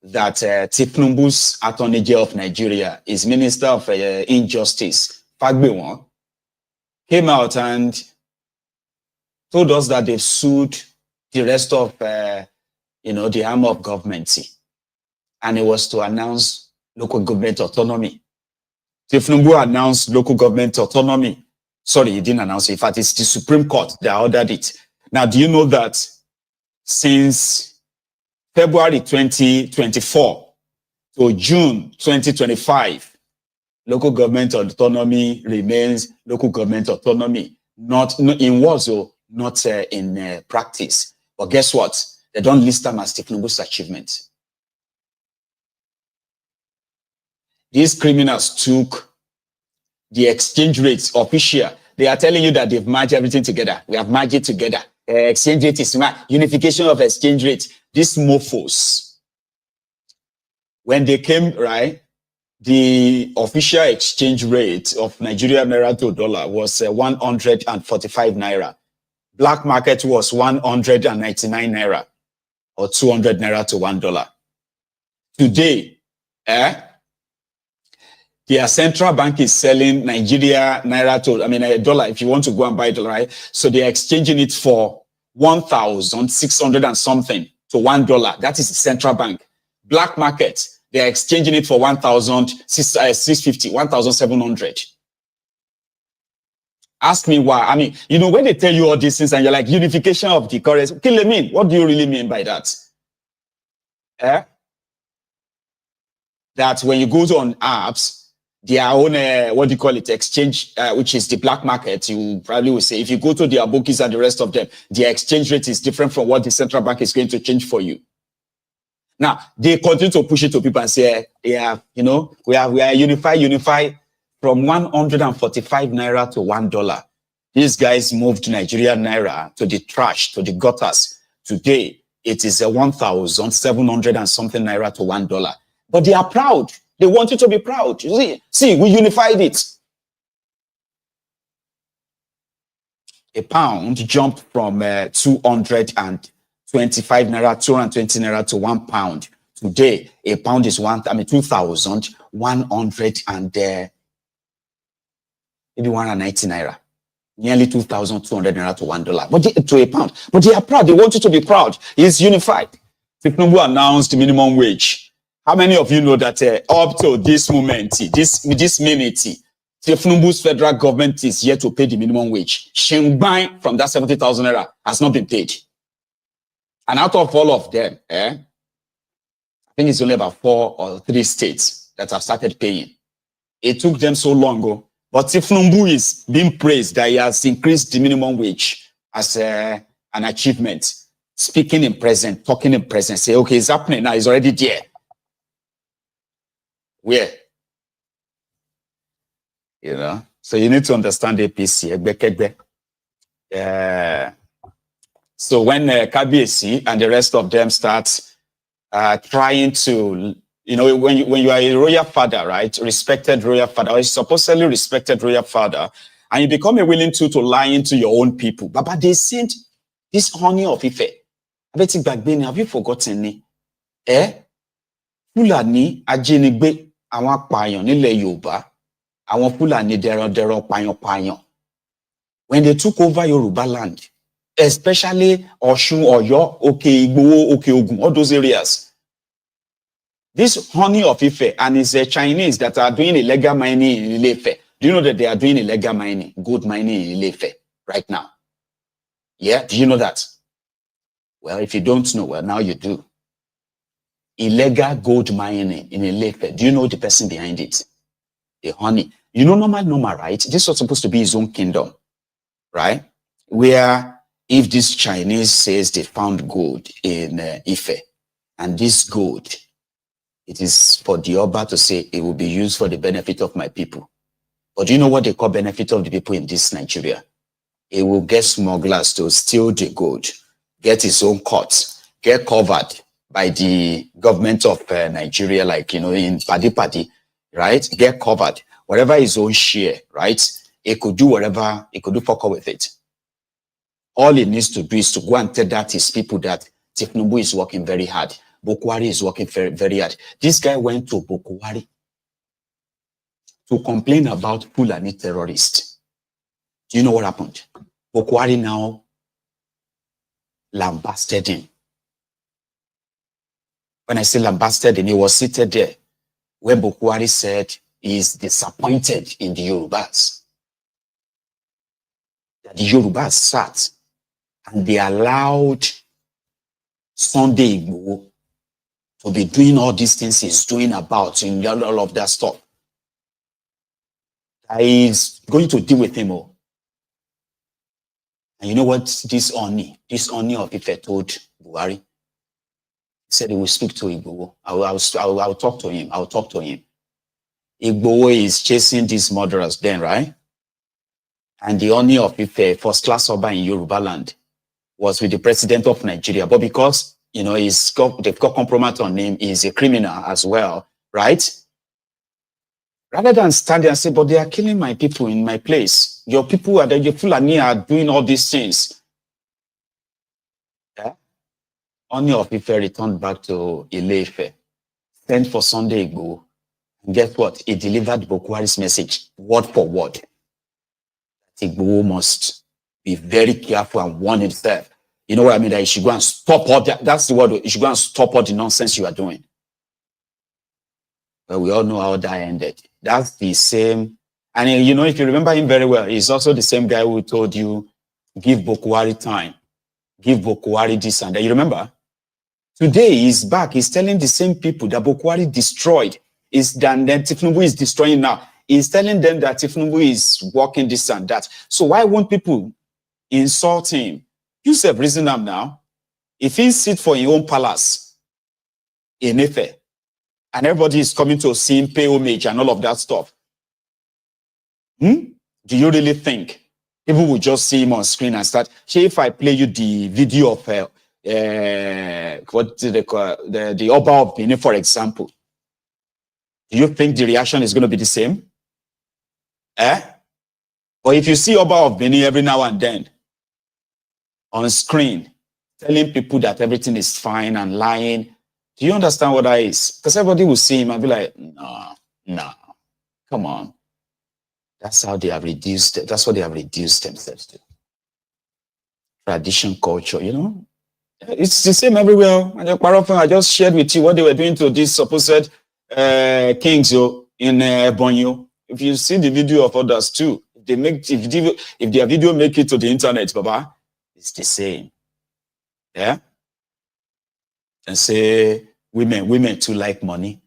that Tinubu's Attorney General of Nigeria, his Minister of Injustice, Fagbewon, came out and told us that they've sued the rest of, the arm of government. And it was to announce local government autonomy. Tinubu announced local government autonomy. Sorry, he didn't announce it. In fact, it's the Supreme Court that ordered it. Now, do you know that since February 2024 to June 2025, local government autonomy remains local government autonomy, not in words or not in practice. But guess what? They don't list them as Tinubu's achievement. These criminals took the exchange rates official. They are telling you that they've merged everything together. We have merged it together. Exchange rate is unification of exchange rate. These mofos, when they came, right, the official exchange rate of Nigerian naira to dollar was 145 naira. Black market was 199 naira or 200 naira to $1. Today, their central bank is selling Nigeria naira to, a dollar if you want to go and buy it, right? So they're exchanging it for 1,600 and something to $1. That is the central bank. Black market, they're exchanging it for 1,650, 1,700. Ask me why. When they tell you all these things and you're like, unification of the currency, what do you really mean by that? That when you go on apps, their own, exchange, which is the black market, you probably will say, if you go to their bookies and the rest of them, their exchange rate is different from what the central bank is going to change for you. Now, they continue to push it to people and say, we are unified from 145 naira to $1. These guys moved Nigerian naira to the trash, to the gutters. Today, it is 1,700 and something naira to $1. But they are proud. They want you to be proud. You see, we unified it. A pound jumped from 225 naira, 220 naira to £1. Today, a pound is 2,100 and maybe 190 naira. Nearly 2,200 naira to $1. But to a pound. But they are proud. They want you to be proud. It's unified. Tinubu announced minimum wage. How many of you know that up to this moment, this minute, Tinubu's federal government is yet to pay the minimum wage? Shengbai from that 70,000 naira has not been paid. And out of all of them, think it's only about 4 or 3 states that have started paying. It took them so long, but Tinubu is being praised that he has increased the minimum wage as an achievement. Speaking in present, talking in present, say, okay, it's happening now, it's already there. Where? You know, so you need to understand APC. So when KBC and the rest of them start trying to, you know, when you are a royal father, right, respected royal father, or supposedly respected royal father, and you become a willing to lie into your own people. But they sent this honey of Ife. Have you forgotten me? Fulani ajínigbé àwọn apààyàn nílẹ̀ Yorùbá, àwọn Fulani dẹran pààyàn. When they took over Yoruba land, especially Osun, Oyo, Igboho, Ogun, all those areas. This honey of Ife and it's Chinese that are doing illegal mining in Ile-Ife. Do you know that they are doing illegal mining, gold mining in Ile-Ife right now? Yeah, do you know that? Well, if you don't know, well, now you do. Illegal gold mining in Ile-Ife. Do you know the person behind it? The honey. You know, normal, right? This was supposed to be his own kingdom, right? Where if this Chinese says they found gold in Ife, and this gold, it is for the Oba to say it will be used for the benefit of my people. But do you know what they call benefit of the people in this Nigeria? It will get smugglers to steal the gold, get his own court, get covered by the government of Nigeria, like, you know, in Paddy, right? Get covered. Whatever his own share, right? It could do whatever, it could do fuck with it. All he needs to do is to go and tell that his people that Tinubu is working very hard. Bokwari is working very, very hard. This guy went to Bokwari to complain about Fulani terrorists. Do you know what happened? Bokwari now lambasted him. When I say lambasted him, he was seated there when Bokwari said he is disappointed in the Yorubas. That the Yorubas sat and they allowed Sunday Igboho to be doing all these things he's doing about in all of that stuff. He's going to deal with him all. And you know what this Oni of Ife told Buhari? He said he will speak to Igboho. I will talk to him. I will talk to him. Igboho is chasing these murderers then, right? And the Oni of Ife, first class Oba in Yoruba land, was with the president of Nigeria. But because, you know, they've got compromise on him, he's a criminal as well, right? Rather than stand there and say, but they are killing my people in my place. Your people are there, your Fulani are doing all these things. Yeah? Oni of Ife returned back to Ile-Ife, sent for Sunday Igboho. And guess what? He delivered Bokwari's message, word for word. Igboho must be very careful and warn himself. You know what I mean? That you should go and stop all that. That's the word. You should go and stop all the nonsense you are doing. But we all know how that ended. That's the same. And you know, if you remember him very well, he's also the same guy who told you, give Bokwari time. Give Bokwari this and that. You remember? Today he's back. He's telling the same people that Bokwari destroyed. Then Tinubu is destroying now. He's telling them that Tinubu is working this and that. So why won't people insult him? You have reason him now. If he sit for his own palace in Ife, and everybody is coming to see him pay homage and all of that stuff, do you really think people will just see him on screen and start? Say if I play you the video of the Oba of Ife, for example, do you think the reaction is going to be the same? Or if you see Oba of Ife every now and then on screen telling people that everything is fine and lying, do you understand what that is? Because everybody will see him and be like, no, come on. That's how they have reduced it. That's what they have reduced themselves to. Tradition, culture, you know? It's the same everywhere. I just shared with you what they were doing to these supposed kings in Ebonyi. If you see the video of others too, if their video make it to the internet, Baba, it's the same. Yeah? And say, women too like money.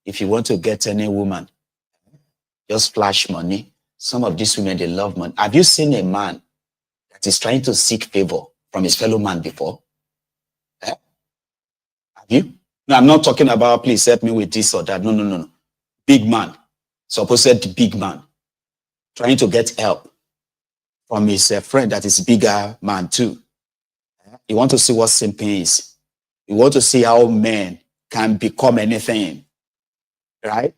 If you want to get any woman, just flash money. Some of these women, they love money. Have you seen a man that is trying to seek favor from his fellow man before? Have you? No, I'm not talking about, please help me with this or that. No. Big man, supposed big man, trying to get help from his friend that is bigger man too. You want to see what simping is. You want to see how men can become anything, right?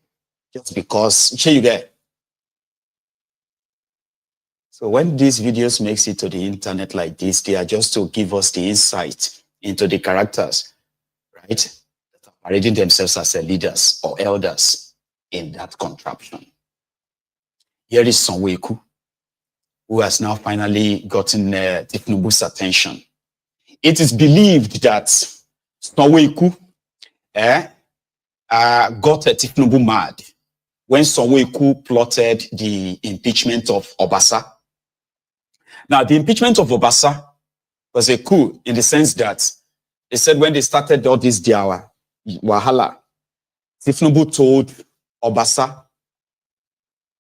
Just because, you get. So when these videos makes it to the internet like this, they are just to give us the insight into the characters, right? That are parading themselves as leaders or elders in that contraption. Here is Sanwo-Olu, who has now finally gotten Tinubu's attention. It is believed that Sanwo-Olu got Tinubu mad when Sanwo-Olu plotted the impeachment of Obasa. Now, the impeachment of Obasa was a coup in the sense that they said when they started all this Diawa, Wahala, Tinubu told Obasa,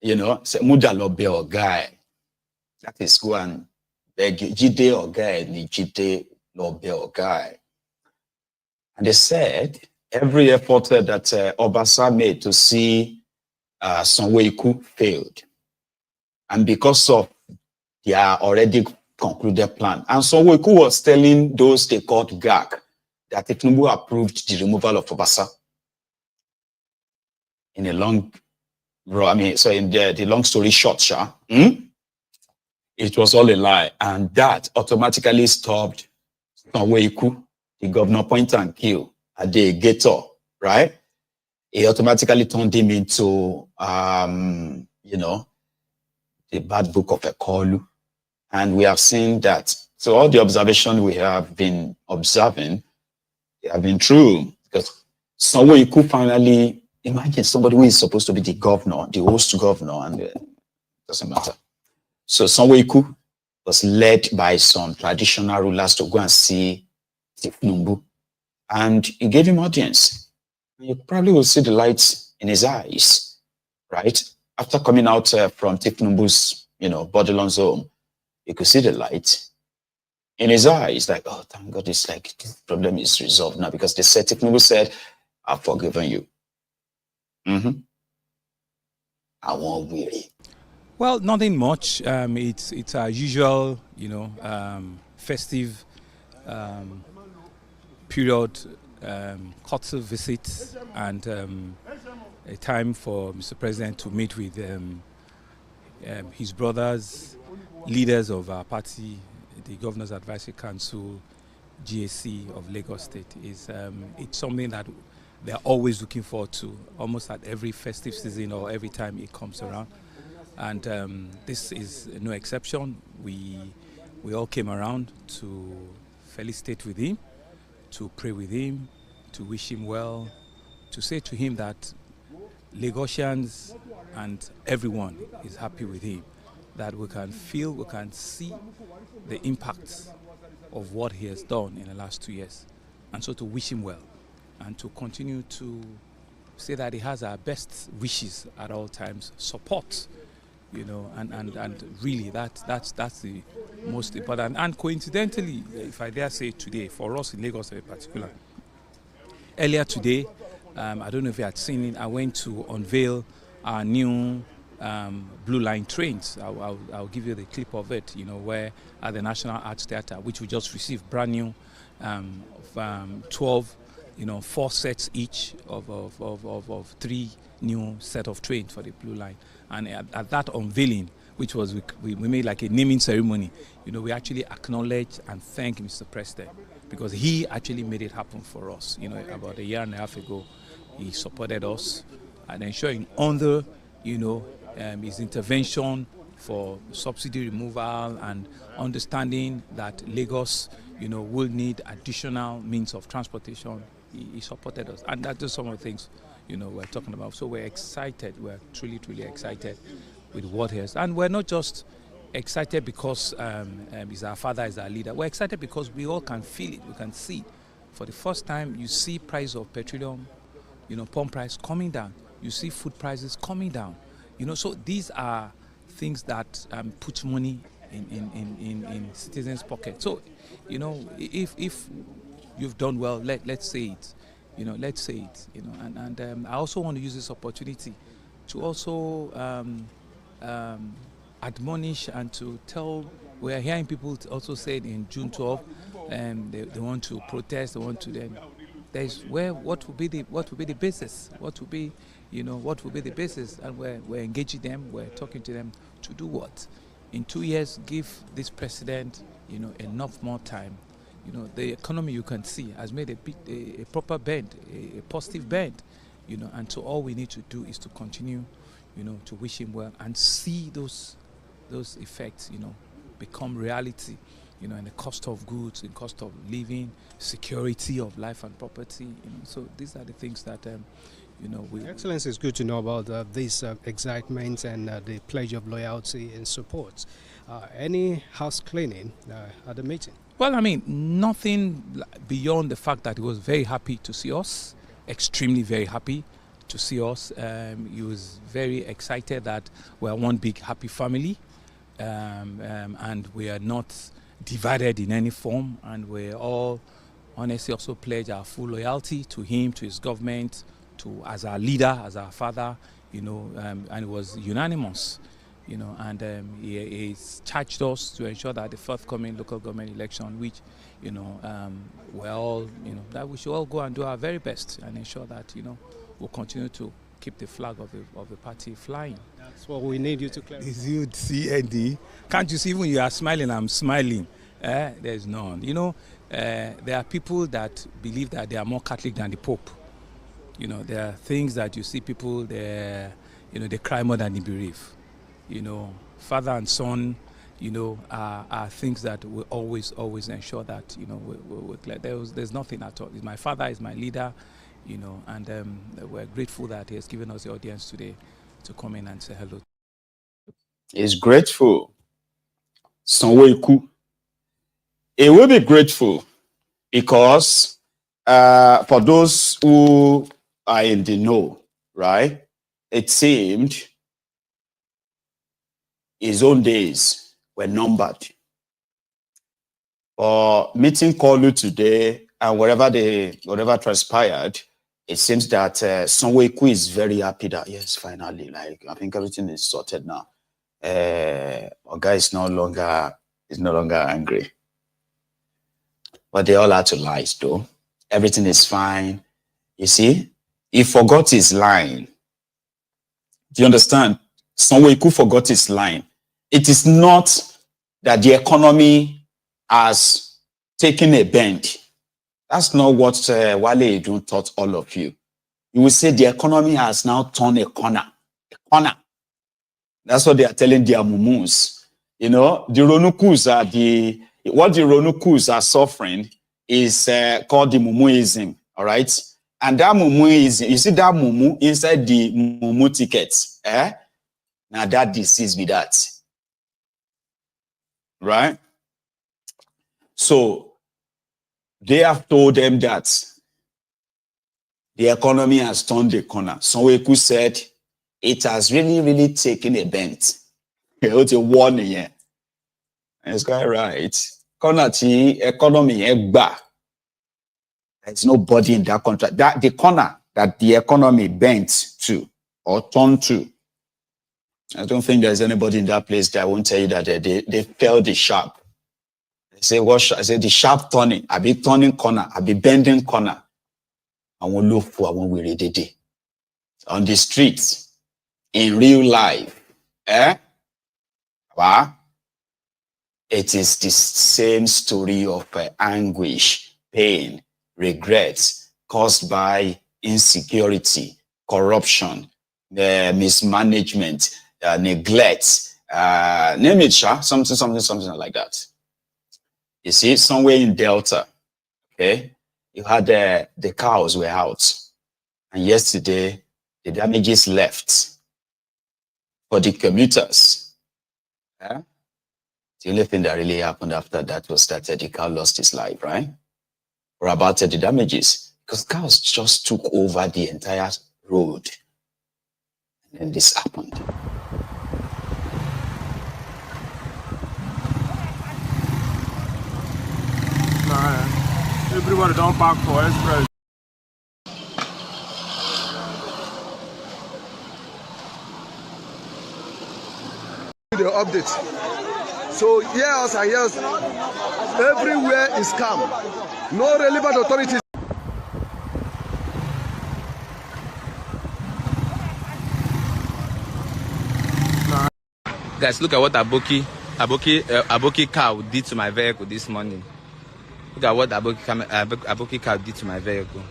say, Mudalo be or guy. That is go and beg Jide or guy, ni Jide no be or guy. And they said every effort that Obasa made to see Sanwo-Olu failed. And because of their already concluded plan. And Sanwo-Olu was telling those they called agog that Tinubu approved the removal of Obasa. In a long, in the long story short, it was all a lie. And that automatically stopped Sanwo-Olu, the governor point and kill at the gator, right? It automatically turned him into, the bad book of a Koolu. And we have seen that. So all the observations we have been observing, they have been true. Because Sanwo-Olu finally, imagine somebody who is supposed to be the governor, the host governor, and it doesn't matter. So Sanwo-Olu was led by some traditional rulers to go and see Tinubu. And he gave him audience. You probably will see the lights in his eyes, right? After coming out from Tinubu's, Bodilon's home, you could see the light in his eyes. Like, oh, thank God, it's like this problem is resolved now because Tinubu said, I've forgiven you. I won't weary. Well, nothing much. It's our usual, festive period, courtesy visits, and a time for Mr. President to meet with his brothers, leaders of our party, the Governor's Advisory Council, GAC of Lagos State. It's something that they're always looking forward to, almost at every festive season or every time it comes around. And this is no exception. We all came around to felicitate with him, to pray with him, to wish him well, to say to him that Lagosians and everyone is happy with him, that we can feel, we can see the impact of what he has done in the last 2 years. And so to wish him well and to continue to say that he has our best wishes at all times, support, and really that's the most important. And coincidentally, if I dare say today, for us in Lagos in particular, earlier today, I don't know if you had seen it, I went to unveil our new Blue Line trains. I'll give you the clip of it, where at the National Arts Theatre, which we just received brand new, 12, 4 sets each of 3 new set of trains for the Blue Line. And at that unveiling, which was we made like a naming ceremony, we actually acknowledge and thank Mr. President because he actually made it happen for us. About a year and a half ago, he supported us and ensuring under, his intervention for subsidy removal and understanding that Lagos, will need additional means of transportation. He supported us, and that's just some of the things, we're talking about. So we're excited. We're truly, truly excited with what he has. And we're not just excited because he's our father, he's our leader. We're excited because we all can feel it, we can see it. For the first time, you see price of petroleum, pump price coming down. You see food prices coming down. So these are things that put money in citizens' pocket. So, if you've done well, let's say it. Let's say it. And I also want to use this opportunity to also admonish and to tell. We are hearing people also say in June 12, they want to protest. They want to then. There's what will be the basis? What will be the basis? And we're engaging them. We're talking to them to do what? In 2 years, give this president enough more time. The economy, you can see, has made a proper bend, a positive bend. And so all we need to do is to continue, to wish him well and see those effects, become reality. And the cost of goods, the cost of living, security of life and property. So these are the things that Excellency, it's good to know about these excitements and the pledge of loyalty and support. Any house cleaning at the meeting? Well, nothing beyond the fact that he was very happy to see us, extremely very happy to see us. He was very excited that we are one big happy family, and we are not divided in any form, and we all honestly also pledge our full loyalty to him, to his government, as our leader, as our father, and it was unanimous, and he's charged us to ensure that the forthcoming local government election, which, we're all, that we should all go and do our very best and ensure that, we'll continue to keep the flag of the party flying. That's what we need you to clarify. Is you CND? Can't you see when you are smiling, I'm smiling? There's none. There are people that believe that they are more Catholic than the Pope. There are things that you see people, they cry more than they bereave. Father and son, are things that we always ensure that, we're glad. There's nothing at all. My father is my leader, and we're grateful that he has given us the audience today to come in and say hello. He's grateful. Sanwo-Olu. He will be grateful because for those who are in the know, right, it seemed his own days were numbered. For meeting Koolu today and whatever transpired, it seems that Sanwo-Olu is very happy that, yes, finally, I think everything is sorted now. Oga is no longer angry. But they all had to lie, though. Everything is fine. You see, he forgot his line. Do you understand? Sanwo-Olu forgot his line. It is not that the economy has taken a bend. That's not what Wale Edun taught all of you. You will say the economy has now turned a corner. A corner. That's what they are telling their mumus. The Ronukus are what the Ronukus are suffering is called the mumuism. All right. And that mumuism, you see that mumu inside the mumu tickets. Now that disease be that. Right? So they have told them that the economy has turned the corner. Sanwo-Olu said it has really taken a bend. It's a warning here. It's quite right. Economy, there's nobody in that country. That the corner that the economy bent to or turned to. I don't think there's anybody in that place that won't tell you that they felt the sharp. They say, I say the sharp turning. I be turning corner. I be bending corner. I won't look for one we did on the streets in real life. Wow. It is the same story of anguish, pain, regrets caused by insecurity, corruption, mismanagement, neglect, name it, something like that. You see, somewhere in Delta, okay, you had the cows were out, and yesterday the damages left for the commuters. The only thing that really happened after that was that the cow lost his life, right? or about the damages, because cows just took over the entire road. And then this happened. Everybody don't park for express. The update. So yes and yes, everywhere is calm. No relevant authorities. Guys, look at what Aboki cow did to my vehicle this morning. Look at what Aboki cow did to my vehicle.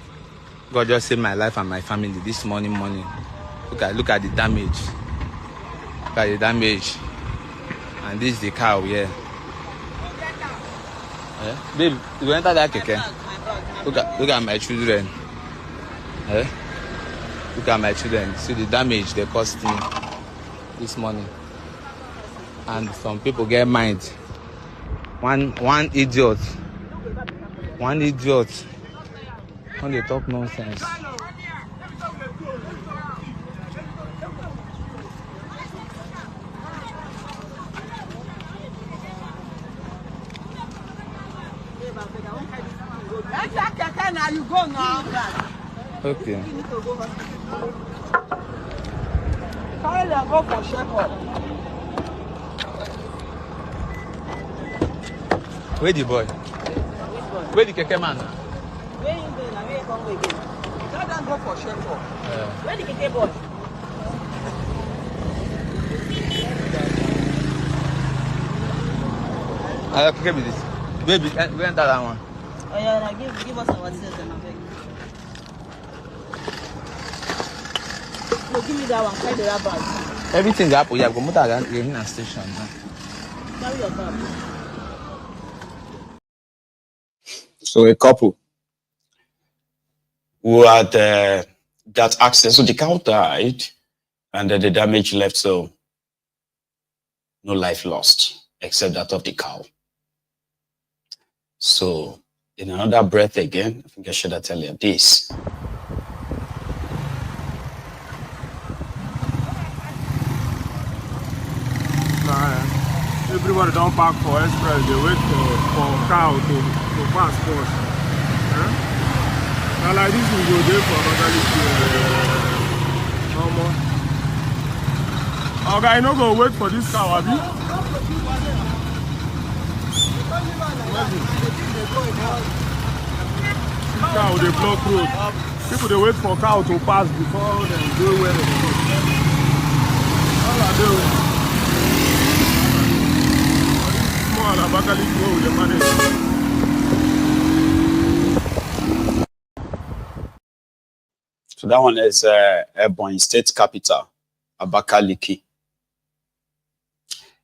God just saved my life and my family this morning. Look at the damage. Look at the damage. And this is the cow here. Yeah? Babe, you enter that keke? Look at my children. Yeah? Look at my children. See the damage they caused me this morning. And some people get mind. One idiot. When they talk nonsense. Okay. Go for shepherd. Where the boy? Where the keke man? Where you going? Where you come again? Tell them go for shepherd. Where the keke boy? I keke with this. Baby, we enter that one. Oh yeah, give us our sales and beg. No, give me that one. Carry the bag. Everything that happen, you have to move that in a station. Carry your bag. So a couple who had that accident, so the cow died and then the damage left, so no life lost except that of the cow. So in another breath again, I think I should have tell you this. Everybody don't park for express. They wait for cow to pass first. Now like this, we go there for another no more. Okay, I no go wait for this cow, abi? Cow they block road. People they wait for cow to pass before they go where they go. All I do. So that one is Ebonyi State Capital, Abakaliki.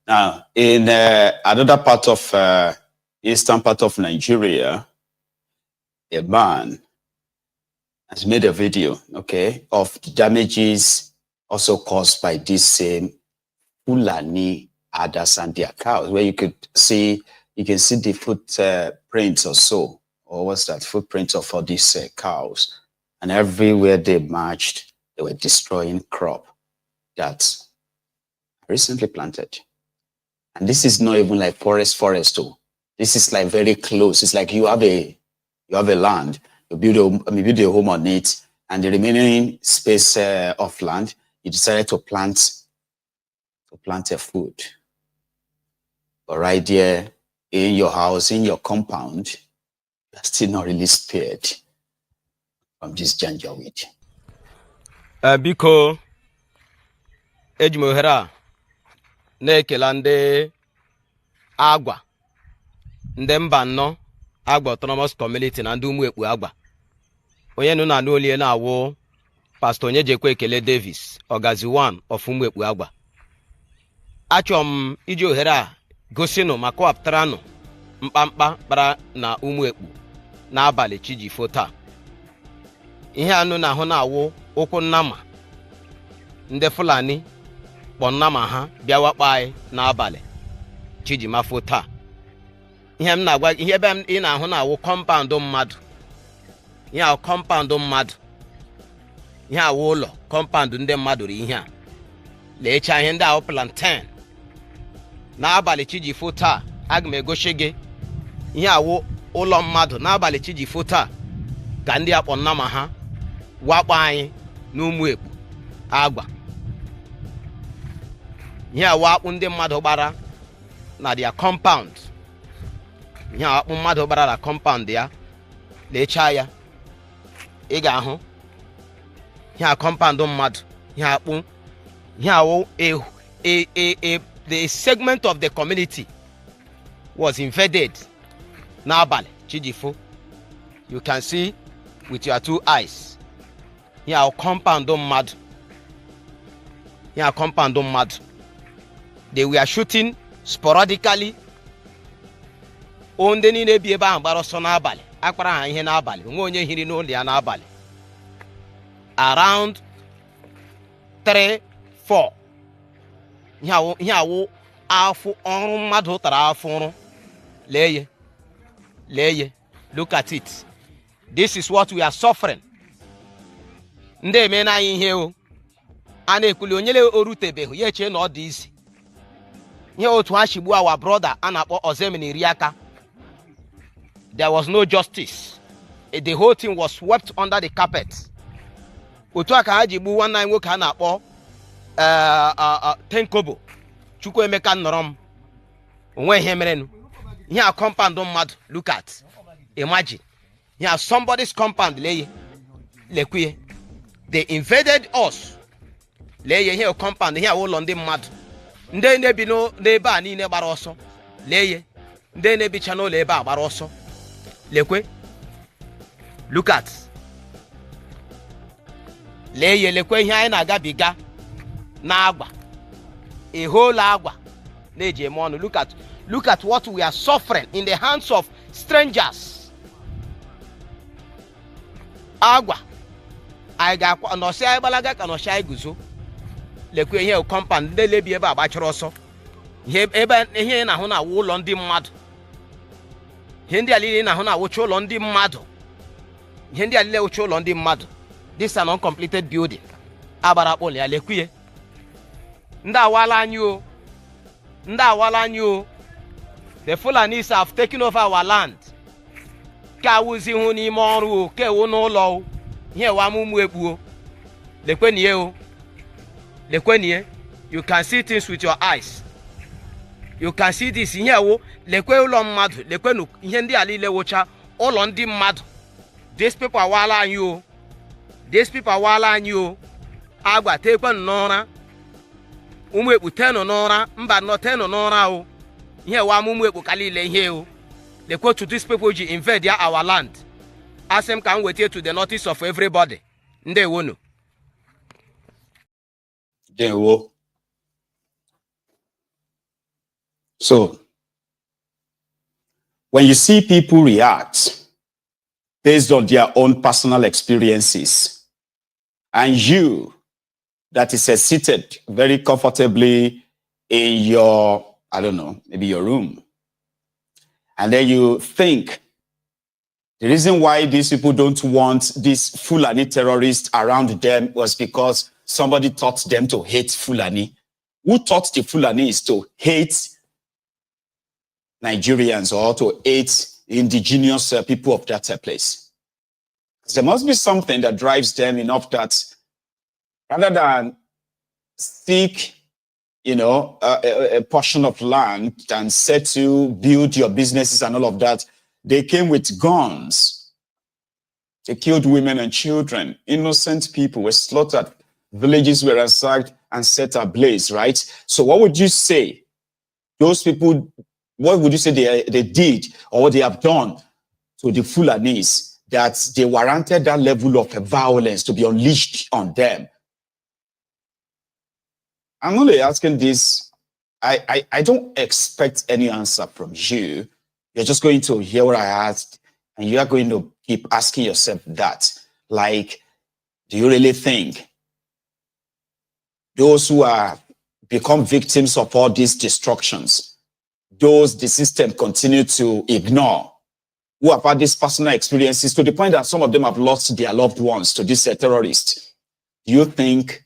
Now, in another part of eastern part of Nigeria, a man has made a video, okay, of the damages also caused by this same Fulani others and their cows, where you can see the footprints or so, or what's that, footprints of all these cows, and everywhere they marched, they were destroying crop that recently planted. And this is not even like forest too. This is like very close. It's like you have a land, you build a home on it, and the remaining space of land, you decided to plant a food. But right there in your house, in your compound, you're still not really spared from this janjaweed. Biko ejimohera na-ekela ndị agwa ndị mba nnọ agwa autonomous community na ndị ụmụ ekpu agwa onye nụ na n'olie na-awụ Pastor Onyejekwe Ekele Davis Ogazi 1 of ụmụ ekpu agwa. Achọrọ m iji ohere a gosinu ma kọwapụtaranụ mkpamkpa kpara na ụmụ ekpu n'abalị chijifo taa. Ihe anụ na ahụ na-awụ ụkwụ nnama ndị Fulani kpọ nnama ha bịa wakpo anyị n'abalị chijimafo taa. Ihe m na-agwa ihe ebe ị na-ahụ na-awụ kọmpaụndụ mmadụ ihe a compound mmadụ, ihe a wụ ụlọ compound ndị mmadụ ri ihe a. Leecha ihe ndị ahụ plantain. N'abalị Chijifo taa, aga m egosi gị ihe awụ ụlọ mmadụ n'abalị Chijifo taa ka ndị akpọ nna ma ha wakpo anyị n'ụmụ ekpu agba. Ihe awụ akpụ ndị mmadụ gbara na dia compound. Ihe akpụ mmadụ gbara na compound ya. Leecha ya, ị ga-ahụ ihe a compound mmadụ, ihe akpụ, ihe awụ the segment of the community was invaded n'abalị Chijifo. You can see with your two eyes. Here our compound mmadụ. Here our compound mmadụ. They were shooting sporadically. Ndị niile bi ebe ahụ gbara ọsọ n'abalị. Akpara ha ihe n'abalị. Onwe onye hiri n'ụlọ ya n'abalị. Around 3, 4. Ihe awụ afụ ọrụ mmadụ tara afụ ọrụ. Leye. Look at it. This is what we are suffering. Ndị eme na ihe o. A na-ekwuli onyele orutebeghị ya eche na ọ dị isi. Ihe otu ha shigbu our brother a na-akpọ Ozemini Riaka. There was no justice. The whole thing was swept under the carpet. Otu aka ha jigbu nwanne anyị nwoke a na-akpọ Tenkobo. Chukwuemeka Nnorom. Onwe ihe merenu. Here a compound mmadụ. Look at. Imagine. Here somebody's compound leye. Lekuye. They invaded us. Leye here compound here ụlọ ndị mmadụ. Ndị na-ebi n'ebe a niile gbara ọsọ. Leye. Ndị na-ebicha n'ụlọ ebe a gbara ọsọ. Lekwe. Look at. Leye lekwe ihe anyị na-agabiga na-agba. A whole agwa na-eji eme ọnụ. Look at what we are suffering in the hands of strangers. Agwa. I ga-akwa nọsị anyị gbalaga ka nọsị anyị guzo. Lekwe ihe compound ndị lebi ebe agbachara ọsọ. Ihe na-ahụ na ụlọ ndị mmadụ. Ihe ndị alile na-ahụ na awụcha ụlọ ndị mmadụ. Ihe ndị alile awụcha ụlọ ndị mmadụ. This is an uncompleted building. Agbara akpọlị ya lekwe. Ndị awala anyị o. Ndị awala anyị o. The Fulanis have taken over our land. Ka awụzi hụ n'ime ọrụ o. Ka ewu n'ụlọ o. Ihe wa amụmụ ekpu o. Lekwenye o. Lekwenye. You can see things with your eyes. You can see this. Ihe wo. Lekwe ụlọ mmadụ. Lekwenu ihe ndị alile wụcha ụlọ ndị mmadụ. These people awala anyị o. These people awala anyị o. Agba tekwen n'ụra. Ụmụ ekpu teno n'ụra. Mba nọ teno n'ụra o. Ihe wa ụmụ ekpu kalile ihe o. Lekwe to these people ji invade our land. Ask them can wait here to the notice of everybody. Ndewo no. Ndewo. So, when you see people react based on their own personal experiences, and you that is seated very comfortably in your, I don't know, maybe your room, and then you think the reason why these people don't want these Fulani terrorists around them was because somebody taught them to hate Fulani. Who taught the Fulanis to hate Nigerians or to hate indigenous people of that place? There must be something that drives them enough that rather than seek, a portion of land and set to build your businesses and all of that, they came with guns. They killed women and children. Innocent people were slaughtered. Villages were ransacked and set ablaze, right? So what would you say? Those people, what would you say they did or what they have done to the Fulanis that they warranted that level of violence to be unleashed on them? I'm only asking this. I don't expect any answer from you. You're just going to hear what I asked, and you are going to keep asking yourself that. Like, do you really think those who are become victims of all these destructions, those the system continue to ignore, who have had these personal experiences to the point that some of them have lost their loved ones to these terrorists. Do you think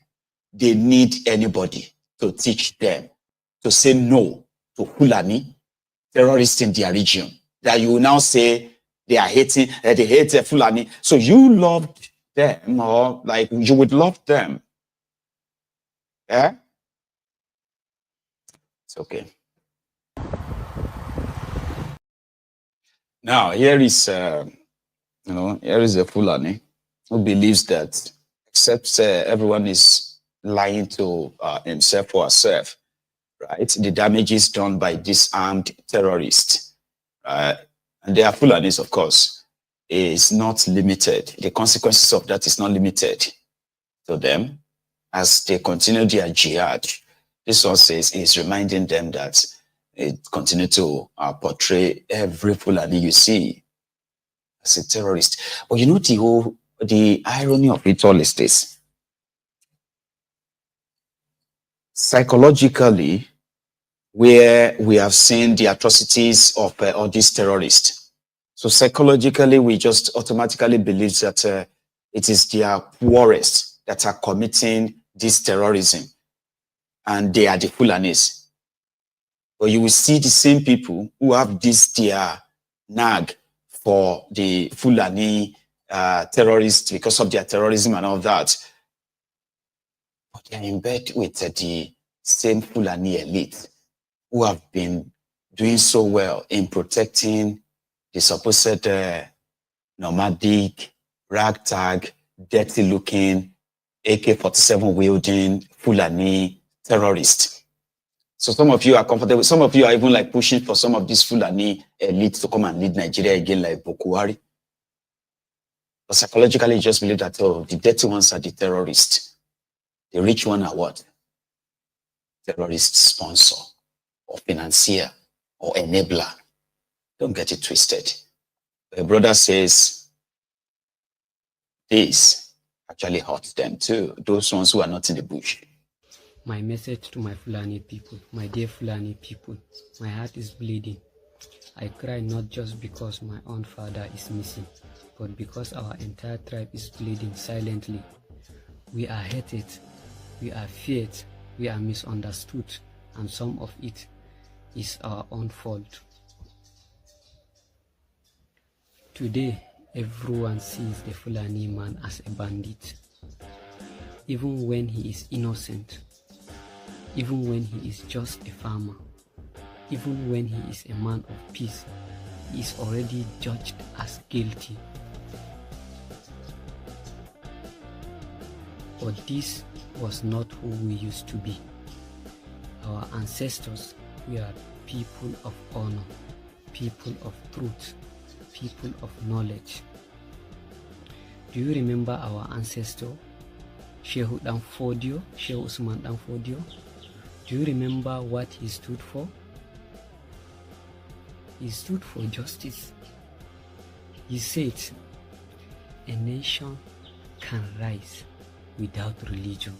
they need anybody to teach them to say no to Fulani terrorists in their region? That you will now say they are hating, they hate Fulani. So you loved them, or like you would love them. Yeah? It's okay. Now, here is, here is a Fulani who believes that except everyone is lying to himself or herself, right? The damage is done by disarmed terrorists, and they are Fulanis, of course, is not limited. The consequences of that is not limited to them as they continue their jihad. This one says is reminding them that it continue to portray every Fulani you see as a terrorist. But you know the irony of it all is this. Psychologically, where we have seen the atrocities of all these terrorists. So psychologically, we just automatically believe that it is their poorest that are committing this terrorism, and they are the Fulanis. But you will see the same people who have this their nag for the Fulani terrorists because of their terrorism and all that. But they are in bed with the same Fulani elite who have been doing so well in protecting the supposed nomadic, ragtag, dirty-looking, AK-47 wielding Fulani terrorists. So some of you are comfortable. Some of you are even like pushing for some of these Fulani elites to come and lead Nigeria again, like Bokuwari. But psychologically, you just believe that, oh, the dirty ones are the terrorists. The rich one are what? Terrorist sponsor or financier or enabler. Don't get it twisted. The brother says this actually hurts them too, those ones who are not in the bush. My message to my Fulani people, my dear Fulani people, my heart is bleeding. I cry not just because my own father is missing, but because our entire tribe is bleeding silently. We are hated, we are feared, we are misunderstood, and some of it is our own fault. Today, everyone sees the Fulani man as a bandit, even when he is innocent, even when he is just a farmer, even when he is a man of peace, he is already judged as guilty. But this was not who we used to be. Our ancestors were people of honor, people of truth, people of knowledge. Do you remember our ancestor, Shehu Danfodio, Shehu Usman Danfodio? Do you remember what he stood for? He stood for justice. He said, a nation can rise without religion,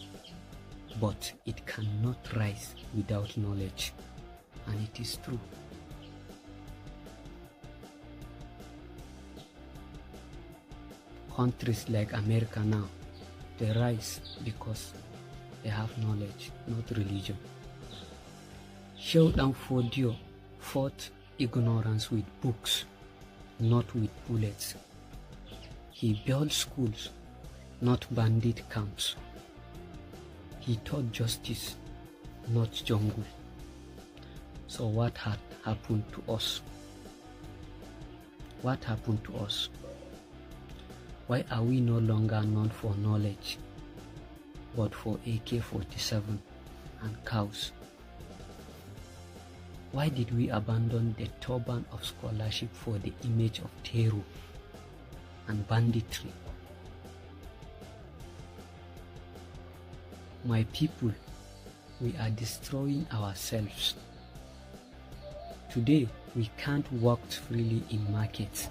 but it cannot rise without knowledge. And it is true. Countries like America now, they rise because they have knowledge, not religion. Shehu Danfodio fought ignorance with books, not with bullets. He built schools, not bandit camps. He taught justice, not jungle. So what had happened to us? What happened to us? Why are we no longer known for knowledge, but for AK-47 and cows? Why did we abandon the turban of scholarship for the image of terror and banditry? My people, we are destroying ourselves. Today, we can't walk freely in markets.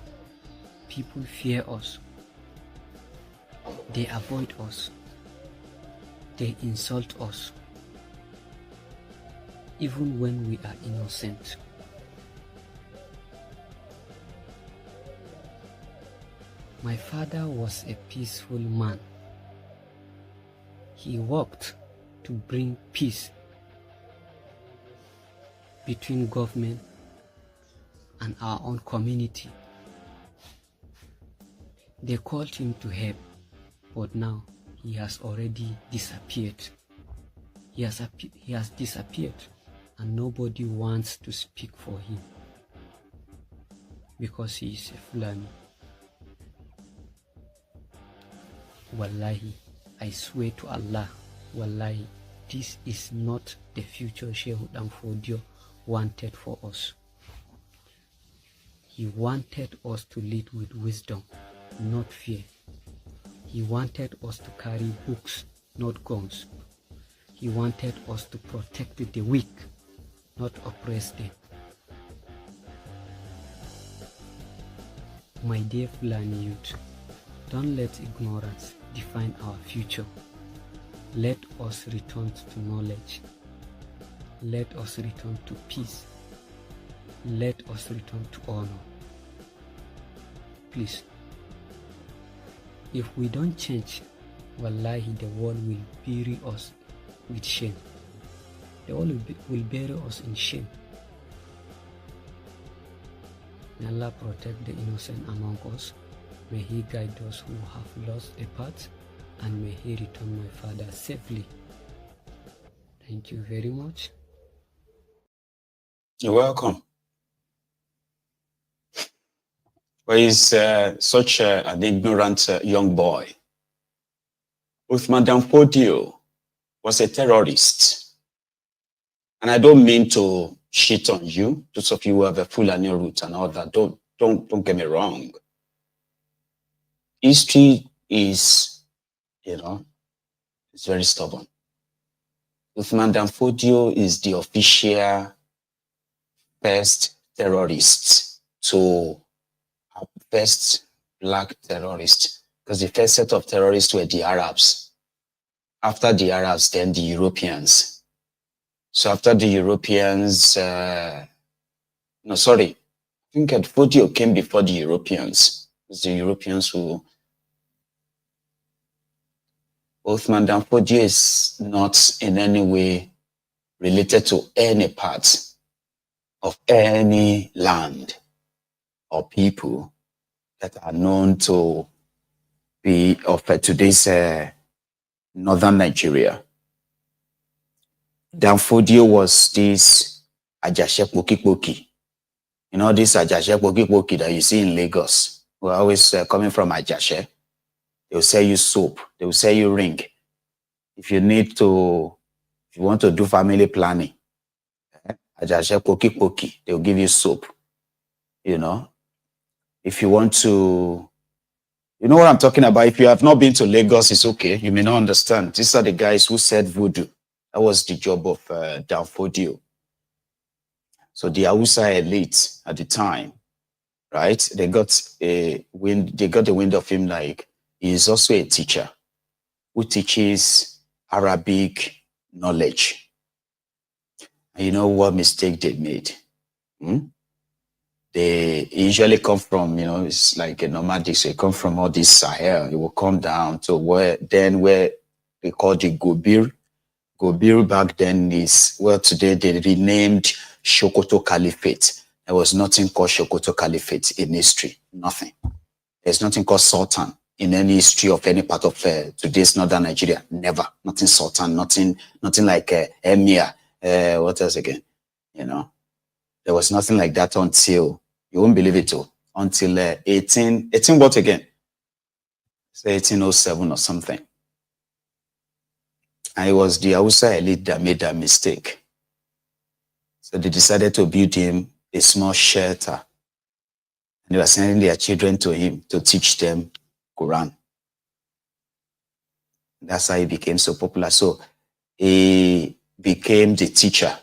People fear us. They avoid us. They insult us. Even when we are innocent. My father was a peaceful man. He worked to bring peace between government and our own community. They called him to help, but now he has already disappeared. He has disappeared, and nobody wants to speak for him because he is a Fulani. Wallahi, I swear to Allah, wallahi, this is not the future Sheikh Danfodio wanted for us. He wanted us to lead with wisdom, not fear. He wanted us to carry books, not guns. He wanted us to protect the weak, not oppress them. My dear Fulani youth, don't let ignorance define our future. Let us return to knowledge. Let us return to peace. Let us return to honor. Please, if we don't change, wallahi, the world will bury us with shame. The world will bury us in shame. May Allah protect the innocent among us. May He guide those who have lost a path, and may He return my father safely. Thank you very much. You're welcome. But he's such an ignorant young boy. Uthman Danfodio was a terrorist. And I don't mean to shit on you, those of you who have a Fulani root and all that. Don't get me wrong. History is, it's very stubborn. Uthman Danfodio is the official first terrorist first black terrorist, because the first set of terrorists were the Arabs. After the Arabs, then the Europeans. So after the Europeans, I think Danfodio came before the Europeans. It's the Europeans who... Uthman Danfodio is not in any way related to any part of any land or people that are known to be of today's northern Nigeria. Danfodio was this Ajashe Poki. You know, this Ajashe Poki that you see in Lagos. We're always coming from Ajashe. They will sell you soap. They will sell you ring. If you want to do family planning, Ajashe Poki, they will give you soap. If you want to, you know what I'm talking about. If you have not been to Lagos, it's okay. You may not understand. These are the guys who said voodoo. That was the job of Danfodio. So the Hausa elite at the time, right? They got the wind of him, like he is also a teacher who teaches Arabic knowledge. And you know what mistake they made? They usually come from, it's like a nomadic, so they come from all this Sahel. It will come down to where they call the Gobir. Gobir back then is, today they renamed Sokoto Caliphate. There was nothing called Sokoto Caliphate in history. Nothing. There's nothing called Sultan in any history of any part of today's northern Nigeria. Never. Nothing Sultan, nothing like Emir. What else again? There was nothing like that until, you won't believe it, until 18 what again? Say 1807 or something. And it was the Hausa elite that made that mistake. So they decided to build him a small shelter. And they were sending their children to him to teach them Quran. That's how he became so popular. So he became the teacher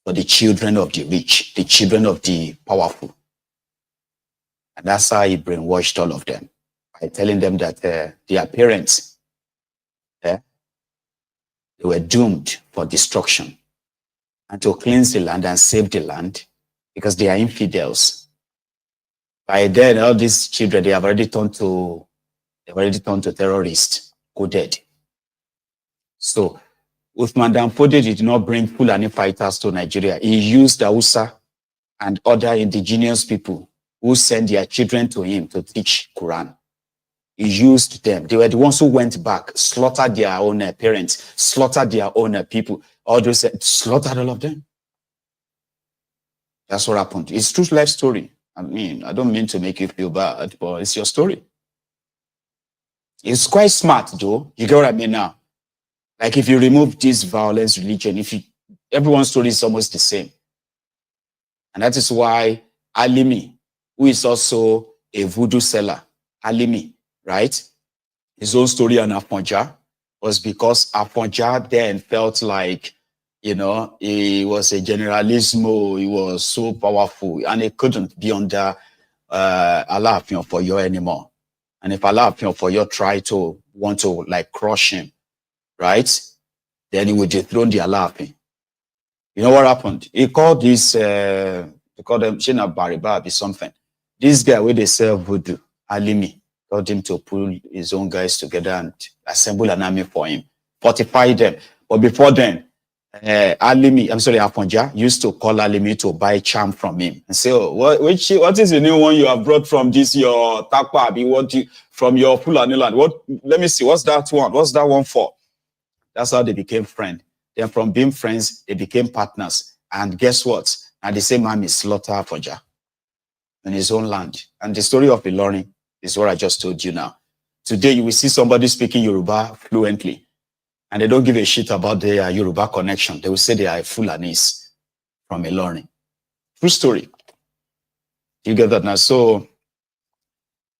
for the children of the rich, the children of the powerful. And that's how he brainwashed all of them by telling them that their parents, they were doomed for destruction, and to cleanse the land and save the land because they are infidels. By then, all these children, they've already turned to terrorists, coded. So, Uthman Danfodiyo did not bring Fulani fighters to Nigeria. He used Hausa and other indigenous people who sent their children to him to teach Quran. He used them. They were the ones who went back, slaughtered their own parents, slaughtered their own people. All those slaughtered all of them. That's what happened. It's true life story. I mean, I don't mean to make you feel bad, but it's your story. It's quite smart, though. You get what I mean now? Like if you remove this violence, religion, everyone's story is almost the same. And that is why Alimi, who is also a voodoo seller, Alimi, right? His own story on Afonja was because Afonja then felt like, he was a generalismo, he was so powerful, and he couldn't be under Alaafin of Oyo anymore. And if Alaafin of Oyo tried to want to crush him, right? Then he would dethrone the Alaafin. You know what happened? He called this, they called them Shina Bariba or something. This guy where they sell voodoo, Alimi, told him to pull his own guys together and assemble an army for him, fortify them. But before then, Afonja used to call Alimi to buy charm from him and say, "Oh, what is the new one you have brought from this your Takwa? From your Fulani land? What? Let me see. What's that one? What's that one for?" That's how they became friends. Then from being friends, they became partners. And guess what? And the same man is slaughter Afonja in his own land. And the story of Ilorin is what I just told you now. Today you will see somebody speaking Yoruba fluently. And they don't give a shit about their Yoruba connection. They will say they are Fulanis from Ilorin. True story. You get that now? So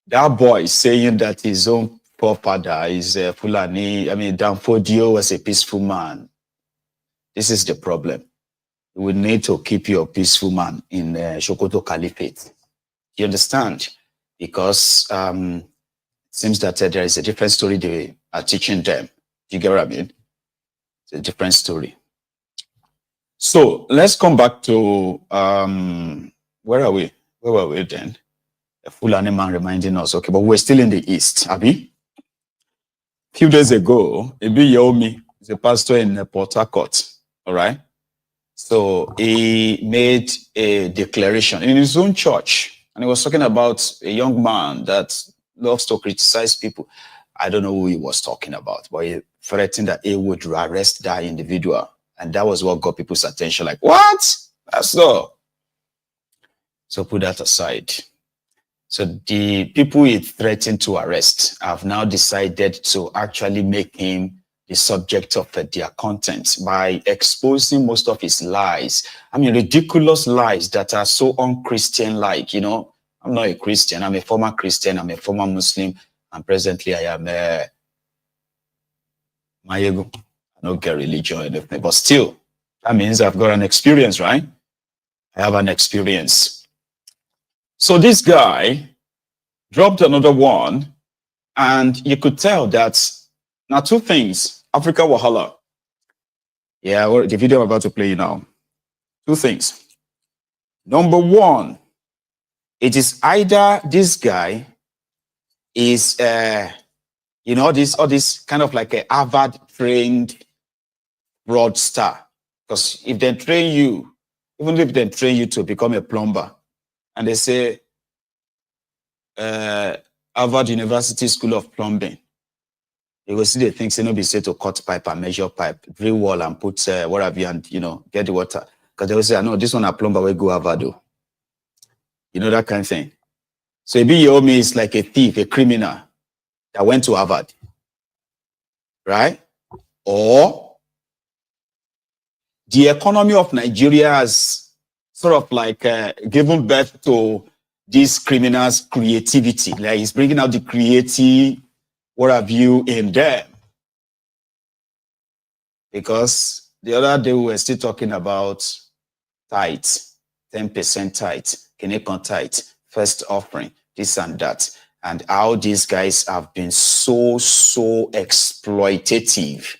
that boy saying that his own forefather is Fulani, Danfodiyo was a peaceful man. This is the problem. We need to keep your peaceful man in Sokoto Caliphate. You understand? Because it seems that there is a different story they are teaching them. You get what I mean? It's a different story. So let's come back to where are we? Where were we then? A Fulani man reminding us. Okay, but we're still in the East, Abi. A few days ago, Ibi Yomi is a pastor in Port Harcourt. All right. So he made a declaration in his own church, and he was talking about a young man that loves to criticize people. I don't know who he was talking about, but he threatened that he would arrest that individual. And that was what got people's attention. Like, what? That's all. So put that aside. So the people he threatened to arrest have now decided to actually make him the subject of their content by exposing most of his lies. I mean, ridiculous lies that are so un-Christian-like. I'm not a Christian. I'm a former Christian. I'm a former Muslim. And presently, I am Mayego. I don't get religion or anything. But still, that means I've got an experience, right? I have an experience. So this guy dropped another one, and you could tell that now two things. Africa Wahala. Yeah, well, the video I'm about to play you now. Two things. Number one, it is either this guy is all this kind of like a Harvard trained fraudster. Because if they train you, even if they train you to become a plumber, and they say Harvard University School of Plumbing, you will see the things be said to cut pipe and measure pipe, drill wall and put what have you, and get the water. Because they will say, no, this one a plumber will go Harvard. That kind of thing. So Ibi Yomi is like a thief, a criminal that went to Harvard, right? Or the economy of Nigeria has sort of like given birth to these criminals' creativity. Like he's bringing out the creative, what have you, in them. Because the other day we were still talking about tithes, 10% tithe, Kenekon tithe, first offering, this and that, and how these guys have been so exploitative.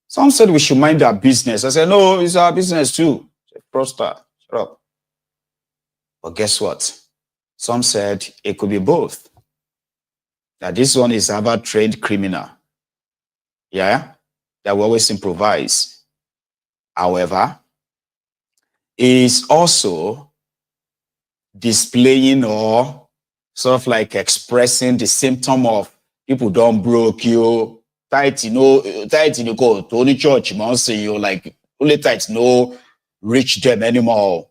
Some said we should mind our business. I said, no, it's our business too. I said, prosper, shut up. But guess what? Some said it could be both. That this one is about trained criminal. Yeah, that will always improvise. However, is also displaying or sort of like expressing the symptom of people don't broke you. Tight, go to only church, say you like only tight, no reach them anymore.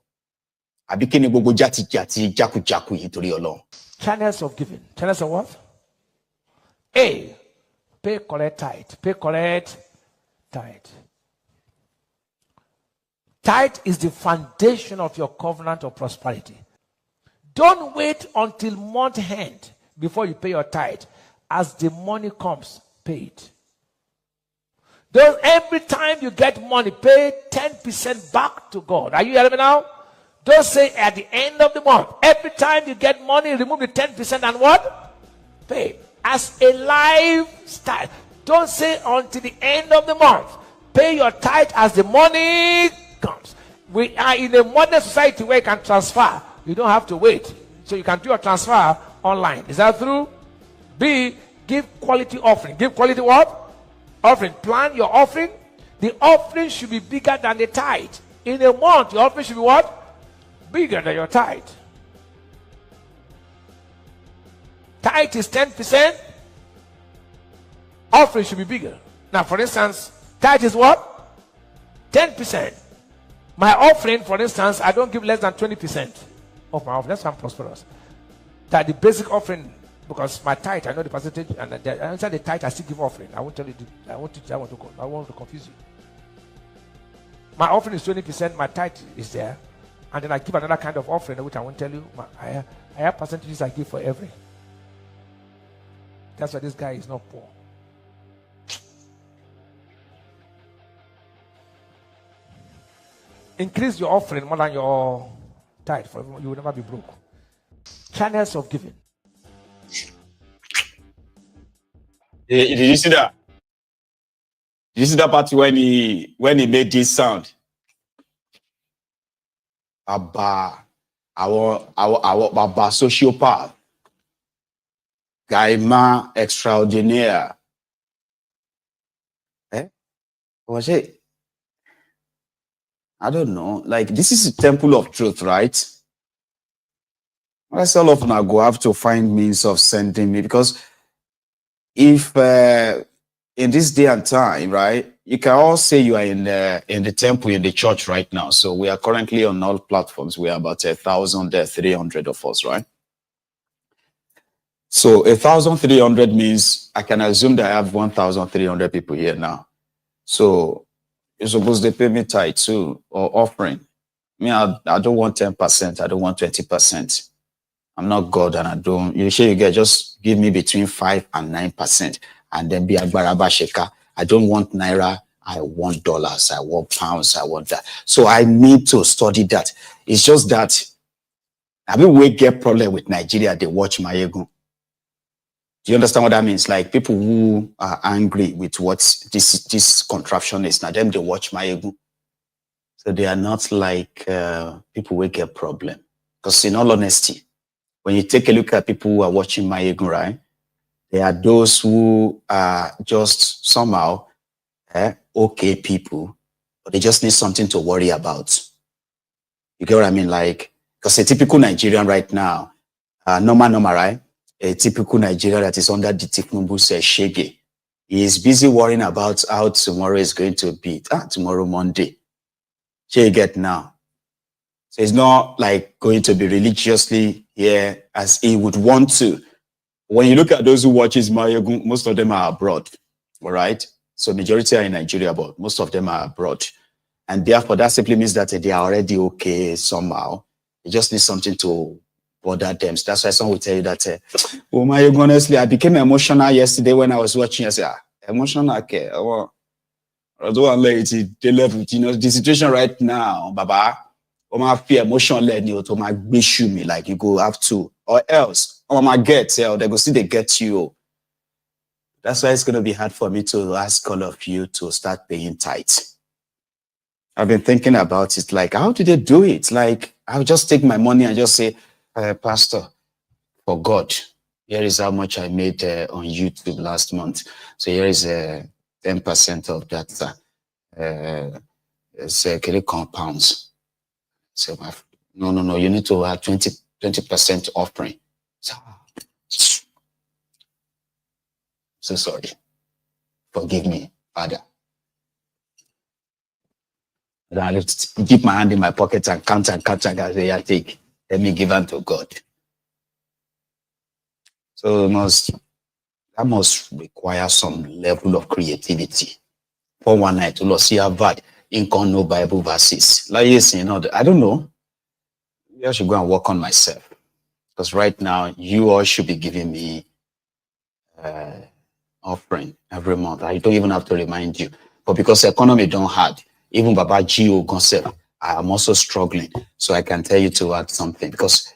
I became a go jati jaku hitori alone. Channels of giving. Channels of what? A. Pay correct tithe. Pay correct tithe. Tithe is the foundation of your covenant of prosperity. Don't wait until month end before you pay your tithe. As the money comes, pay it. Don't every time you get money, pay 10% back to God. Are you hearing me now? Don't say at the end of the month. Every time you get money, remove the 10% and what? Pay. As a lifestyle. Don't say until the end of the month. Pay your tithe as the money comes. We are in a modern society where you can transfer. You don't have to wait. So you can do your transfer online. Is that true? B, give quality offering. Give quality what? Offering. Plan your offering. The offering should be bigger than the tithe. In a month, your offering should be what? Bigger than your tithe. Tithe is 10%. Offering should be bigger. Now, for instance, tithe is what? 10%. My offering, for instance, I don't give less than 20% of my offering. That's why I'm prosperous. That the basic offering, because my tithe, I know the percentage, and inside the tithe, I still give offering. I won't tell you. I want to confuse you. My offering is 20%. My tithe is there, and then I give another kind of offering, which I won't tell you. My higher percentages I give for every. That's why this guy is not poor. Increase your offering more than your tithe. You will never be broke. Channels of giving. Did you see that? Did you see that part when he made this sound? Abba, our sociopath, Gaima extraordinaire. Was it? I don't know. Like, this is a temple of truth, right? That's all of them. I go have to find means of sending me, because if in this day and time, right, you can all say you are in the temple, in the church right now. So we are currently on all platforms. We are about 1,300 of us, right? So 1,300 means I can assume that I have 1,300 people here now. So you're supposed to pay me tithe too, or offering. I don't want 10%. I don't want 20%. I'm not God, and I don't. You get just give me between 5 and 9%, and then be a baraba sheka. I don't want naira. I want dollars. I want pounds. I want that. So I need to study that. It's just that I mean, we get problem with Nigeria. They watch my ego. Do you understand what that means? Like people who are angry with what this contraption is, now them they watch my ego. So they are not like people who get problem. Because in all honesty, when you take a look at people who are watching my ego, right? There are those who are just somehow okay people, but they just need something to worry about. You get what I mean? Like, because a typical Nigerian right now, normal, right? A typical Nigerian that is under the Tinubu says shege. He is busy worrying about how tomorrow is going to be. Tomorrow, Monday. So you get now. So it's not like going to be religiously here as he would want to. When you look at those who watches Mayogun, most of them are abroad. All right. So majority are in Nigeria, but most of them are abroad. And therefore, that simply means that they are already okay somehow. They just need something to bother them. So that's why someone will tell you that, oh my, honestly, I became emotional yesterday when I was watching. I said, emotional, okay. I don't want to let the level, the situation right now, Baba, I'm going to feel emotional, to my issue me, like you go have to, or else, I'm going to get, they go see they get you. That's why it's going to be hard for me to ask all of you to start paying tithe. I've been thinking about it, like, how do they do it? Like, I'll just take my money and just say, Pastor, for God. Here is how much I made on YouTube last month. So here is 10% of that. It's compounds. So no, you need to have 20% offering. So sorry. Forgive me, Father. I just keep my hand in my pocket and count and say, yeah, take. Let me give unto God. So that must require some level of creativity. For one night, to see how bad income no Bible verses. Like yes, I don't know. I should go and work on myself. Because right now, you all should be giving me offering every month. I don't even have to remind you. But because the economy don't hard, even Baba Gio concept, I am also struggling. So I can tell you to add something. Because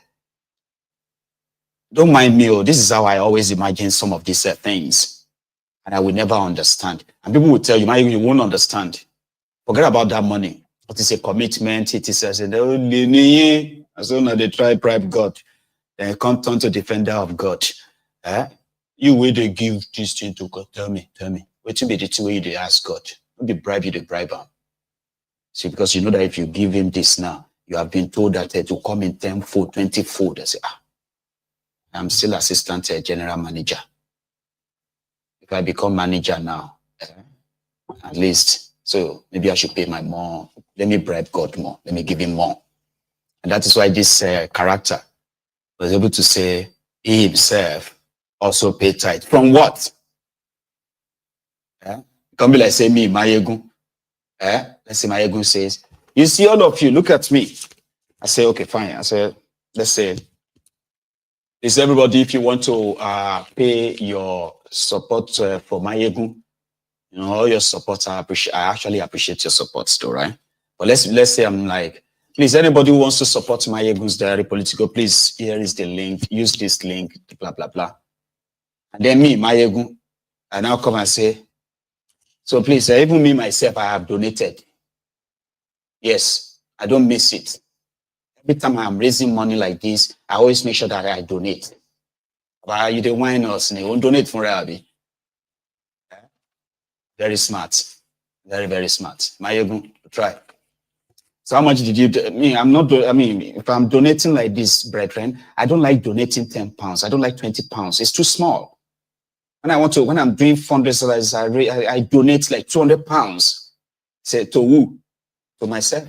don't mind me, this is how I always imagine some of these things. And I will never understand. And people will tell you, you won't understand. Forget about that money. It is a commitment. It is as soon as they try bribe God, they come turn to defender of God. You will they give this thing to God. Tell me. What will be the two way they ask God? Don't be bribe you, they bribe him. See, because you know that if you give him this now, you have been told that to come in 10-fold, 20-fold. They say, I'm still assistant general manager. If I become manager now, at least, so maybe I should pay my more. Let me bribe God more. Let me give him more. And that is why this character was able to say he himself also paid tithe. From what? It can be like say me, Mayegun. Let's say Mayegun says, you see all of you, look at me. I say, okay, fine. I say, let's say, is everybody, if you want to pay your support for Mayegun, all your support, I actually appreciate your support still, right? But let's say I'm like, please, anybody who wants to support Mayegun's diary political, please, here is the link, use this link, blah, blah, blah. And then me, Mayegun, I now come and say, so please, even me, myself, I have donated. Yes, I don't miss it. Every time I'm raising money like this, I always make sure that I donate. But you don't whine us, and you won't donate for Rabi. Very smart. Very, very smart. Mayegun, try. So how much did you do? If I'm donating like this, brethren, I don't like donating 10 pounds. I don't like 20 pounds. It's too small. When I'm doing fundraisers, I donate like 200 pounds. Say, to who? To myself.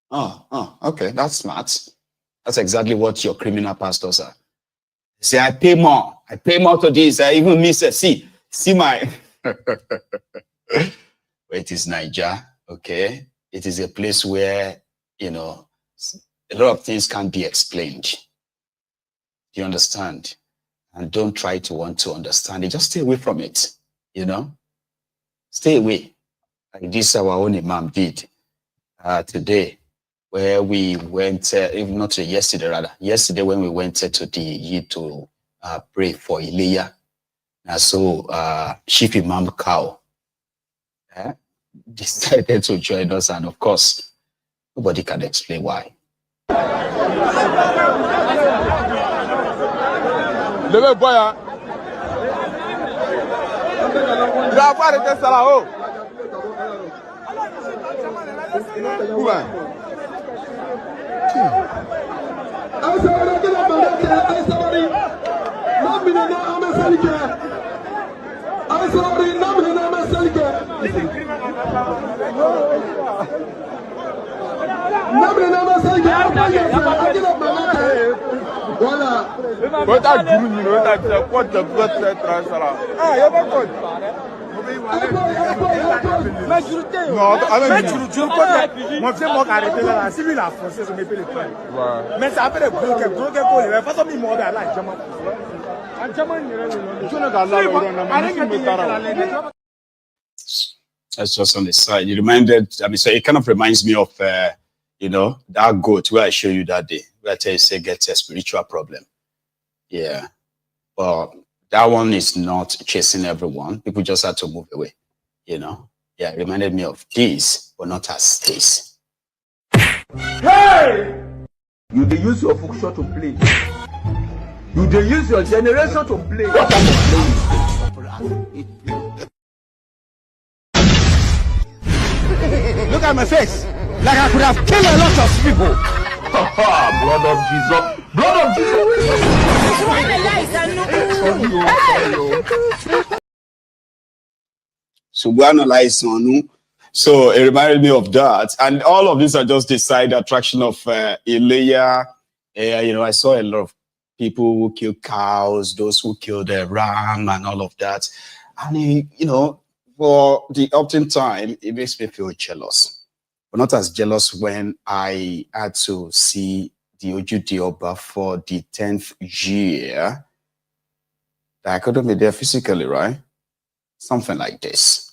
Oh, okay, that's smart. That's exactly what your criminal pastors are. Say, I pay more to this. I even miss it. See my... But it is Niger, okay? It is a place where, a lot of things can't be explained. Do you understand? And don't try to want to understand it. Just stay away from it, Stay away. Like this, our own Imam did today, where we went, if not yesterday, rather. Yesterday when we went to the Eid to pray for Ileya. And so Chief Imam Cow decided to join us, and of course, nobody can explain why. Levez boy, hein. Il va pas arrêter ça là-haut. Où est? Voilà. Mais ça après les bloquer pour les façon mi mort là jama. That's just on the side. It reminded, so it kind of reminds me of, that goat where I showed you that day, where I tell you, say, get a spiritual problem. Yeah. But that one is not chasing everyone. People just had to move away, Yeah, it reminded me of this, but not as this. Hey! You use your function to play. You dey use your generation to play. What kind of play? Look at my face. Like I could have killed a lot of people. Blood of Jesus. Blood of Jesus. So it reminded me of that. And all of these are just the side attraction of Ileya. You know, I saw a lot of people who kill cows, those who kill the ram and all of that. And, you know, for the often time, it makes me feel jealous. But not as jealous when I had to see the Ojude Oba for the 10th year. I couldn't be there physically, right? Something like this.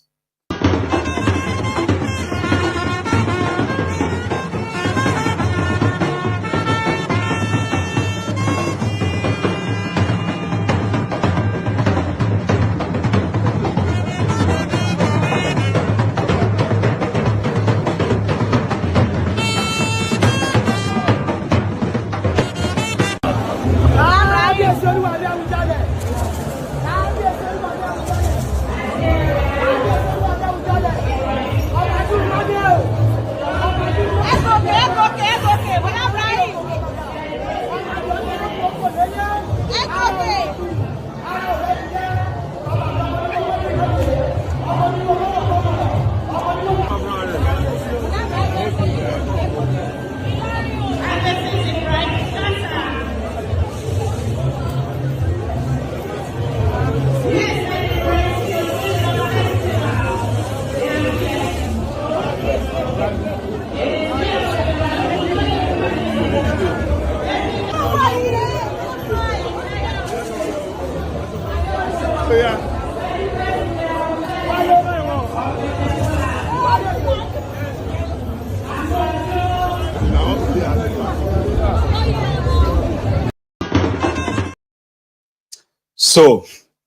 So,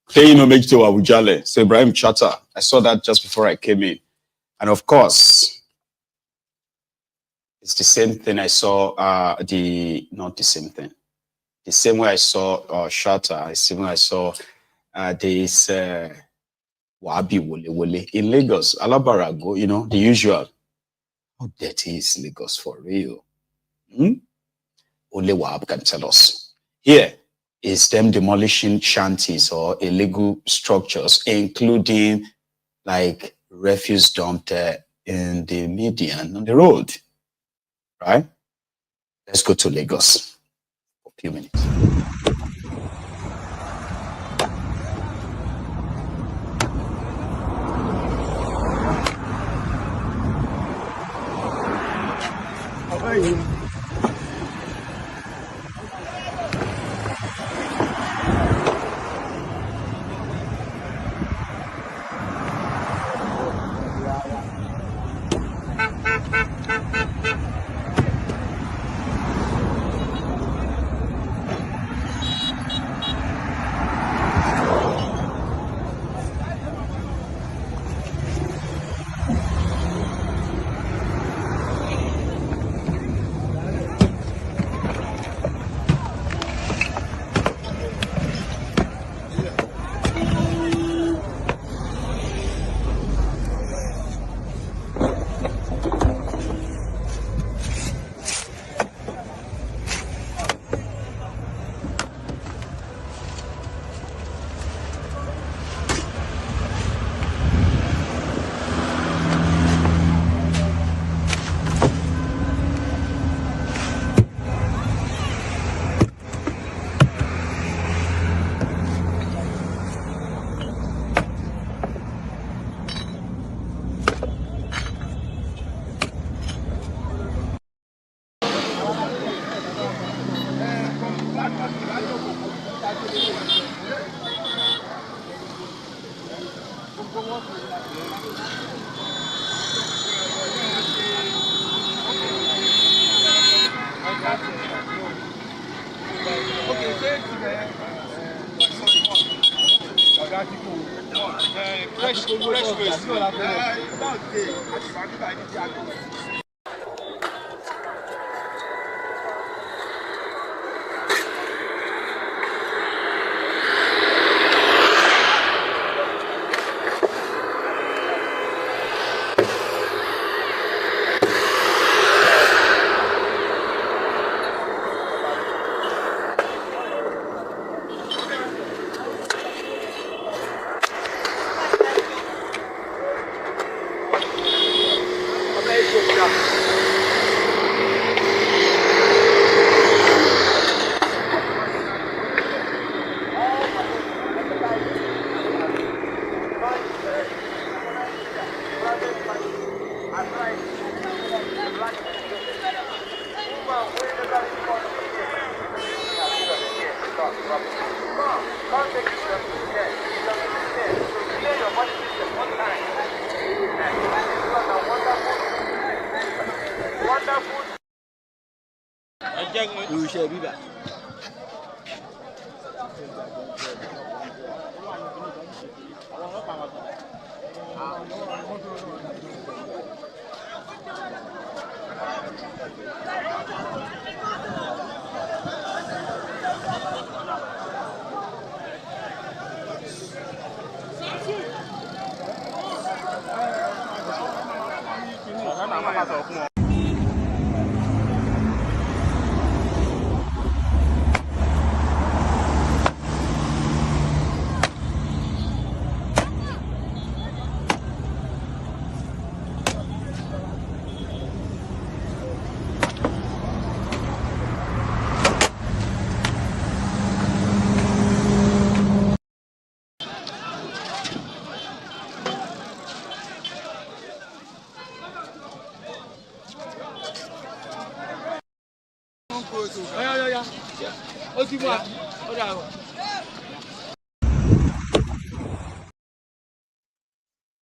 paying homage to Awujale, so Ibrahim Chatta. I saw that just before I came in. And of course, it's the same thing I saw, not the same thing. The same way I saw Shatta, the same way I saw this Wabi Wole Wole in Lagos, Alabarago, you know, the usual. How dirty is Lagos for real? Only Wahab can tell us. Here is them demolishing shanties or illegal structures, including like refuse dumped in the median on the road. Right? Let's go to Lagos for a few minutes. How are you?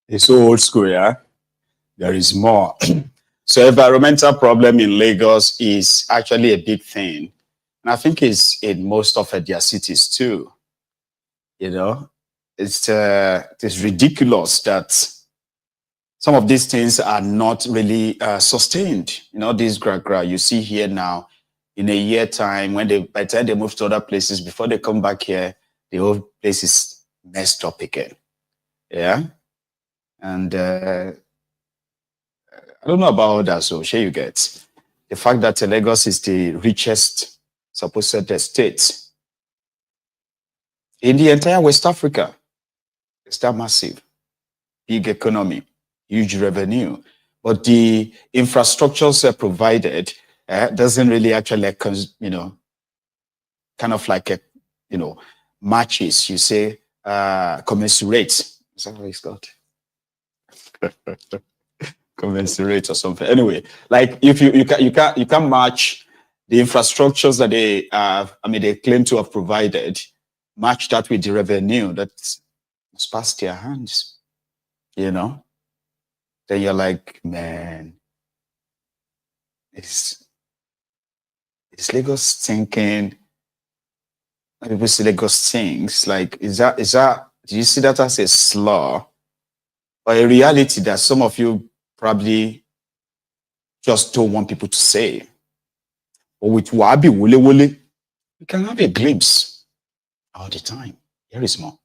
It's so old school, yeah? There is more. So environmental problem in Lagos is actually a big thing. And I think it's in most of their cities too. You know, it's ridiculous that some of these things are not really sustained. You know, this gra you see here now, in a year time, when by the time they move to other places, before they come back here, the whole place is messed up again. Yeah. And I don't know about that, so sure you get the fact that Lagos is the richest supposed state in the entire West Africa. It's that massive, big economy, huge revenue, but the infrastructures provided doesn't really actually, you know, kind of like a, you know, matches. You say commensurate. Is that what it's called? Commensurate or something. Anyway, like if you can't match the infrastructures that they they claim to have provided, match that with the revenue that's past their hands, you know. Then you're like, man, is Lagos thinking? People say Lagos thinks, like, is that do you see that as a slur or a reality that some of you probably just don't want people to say? But with Wabi Wule Wule, you can have a glimpse all the time. Here is more.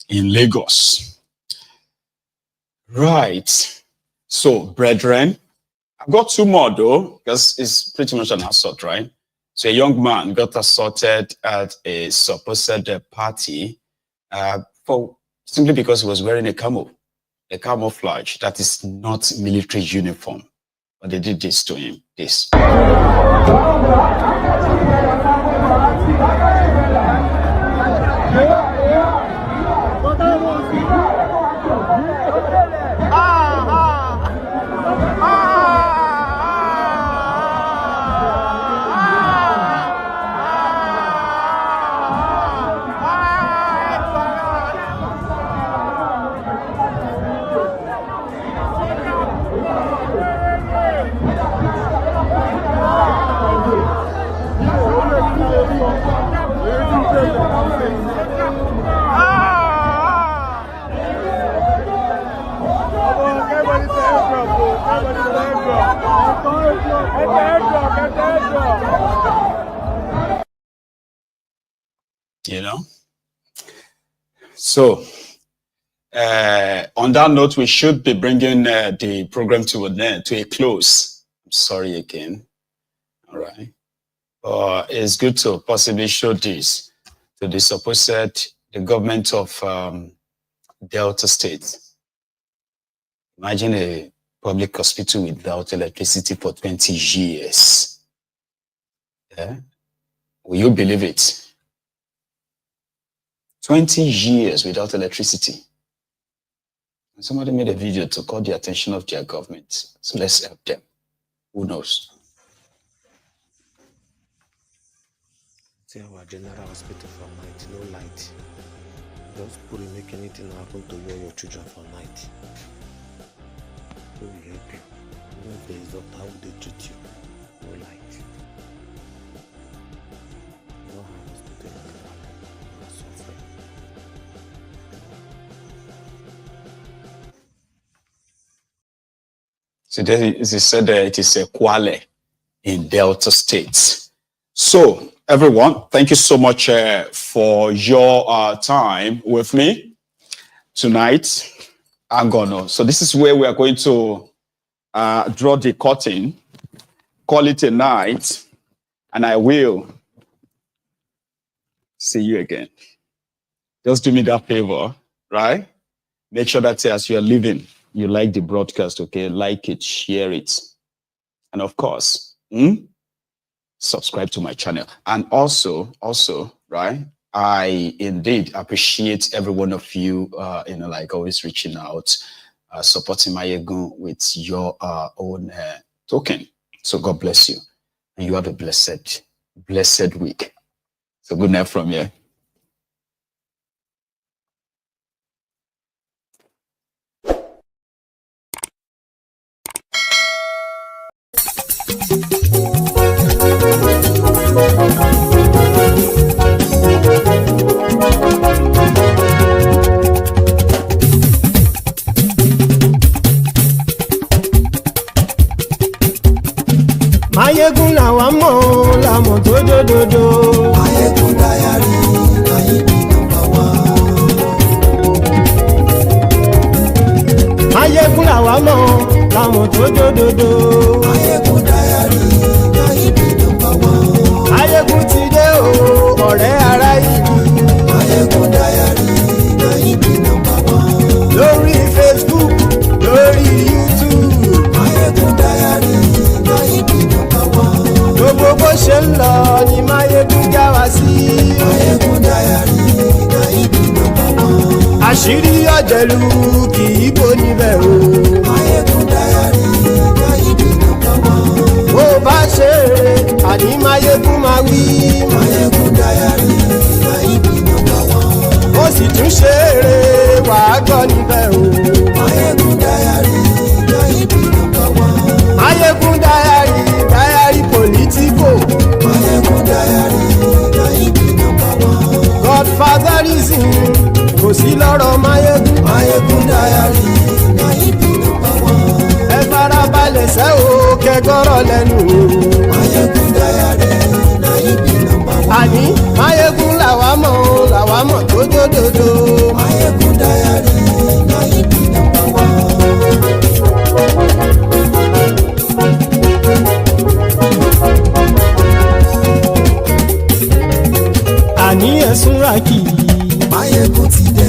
in Lagos. Right. So, brethren, I've got two more though, because it's pretty much an assault, right? So a young man got assaulted at a supposed party simply because he was wearing a camouflage that is not military uniform. But they did this to him. This. You know, so on that note, we should be bringing the program to a close. I'm sorry again. All right, it's good to possibly show this to the government of Delta State. Imagine a public hospital without electricity for 20 years. Yeah? Will you believe it? 20 years without electricity. And somebody made a video to call the attention of their government. So let's help them. Who knows? See our general hospital for night, no light. Just put it, make anything happen to you or your children for night. Who will help you? Even if there is doctor, how will they treat you? No light. No hospital, no suffering. So they said it is a Kwale in Delta State. So everyone, thank you so much for your time with me tonight. So this is where we are going to draw the curtain, call it a night, and I will see you again. Just do me that favor, right? Make sure that as you are leaving, you like the broadcast, okay? Like it, share it. And of course, subscribe to my channel. And also, right? I indeed appreciate every one of you, like always reaching out, supporting my ego with your own token. So God bless you. And you have a blessed week. So good night from here. Mayegun làwa mọ̀ làmọ̀ tó dòdòdò. Mayegun dayari ayé mi nàmbà wá. Mayegun làwa mọ̀ làmọ̀ tó dòdòdò. Mayegun dayari ayé mi nàmbà wá. Mayegun ti dé o ọ̀rẹ́ ara ìlú. Mayegun dayari ayé mi nàmbà wá. Lórí Facebook, lórí YouTube. Mayegun dayari ayé mi nàmbà wá. Gbogbo bó ṣe ń lọ ni Mayegun já wa sí. Mayegun dayari ayé mi nàmbà wá. Àṣírí ọ̀jẹ̀lú kì í bò níbẹ̀ o. Mayegun dayari ayé mi nàmbà wá. Bó bá ṣe eré àní Mayegun máa wí. Mayegun dayari ayé mi nàmbà wá. Ó sì tún ṣe eré wàá gbọ́ níbẹ̀ o. Mayegun dayari ayé mi nàmbà wá. Mayegun dayari politico. Mayegun dayari ayé mi nàmbà wá. Godfatherism kò sí lọ́rọ̀ Mayegun. Mayegun dayari ayé mi nàmbà wá. Ẹ farabalẹ̀ sẹ́ o kẹgọ́rọ̀ lẹ́nu o. Mayegun dayari ayé mi nàmbà wá. Àní Mayegun làwa mọ̀ tó dòdòdò. Mayegun súnra kì í. Máyégún ti dé.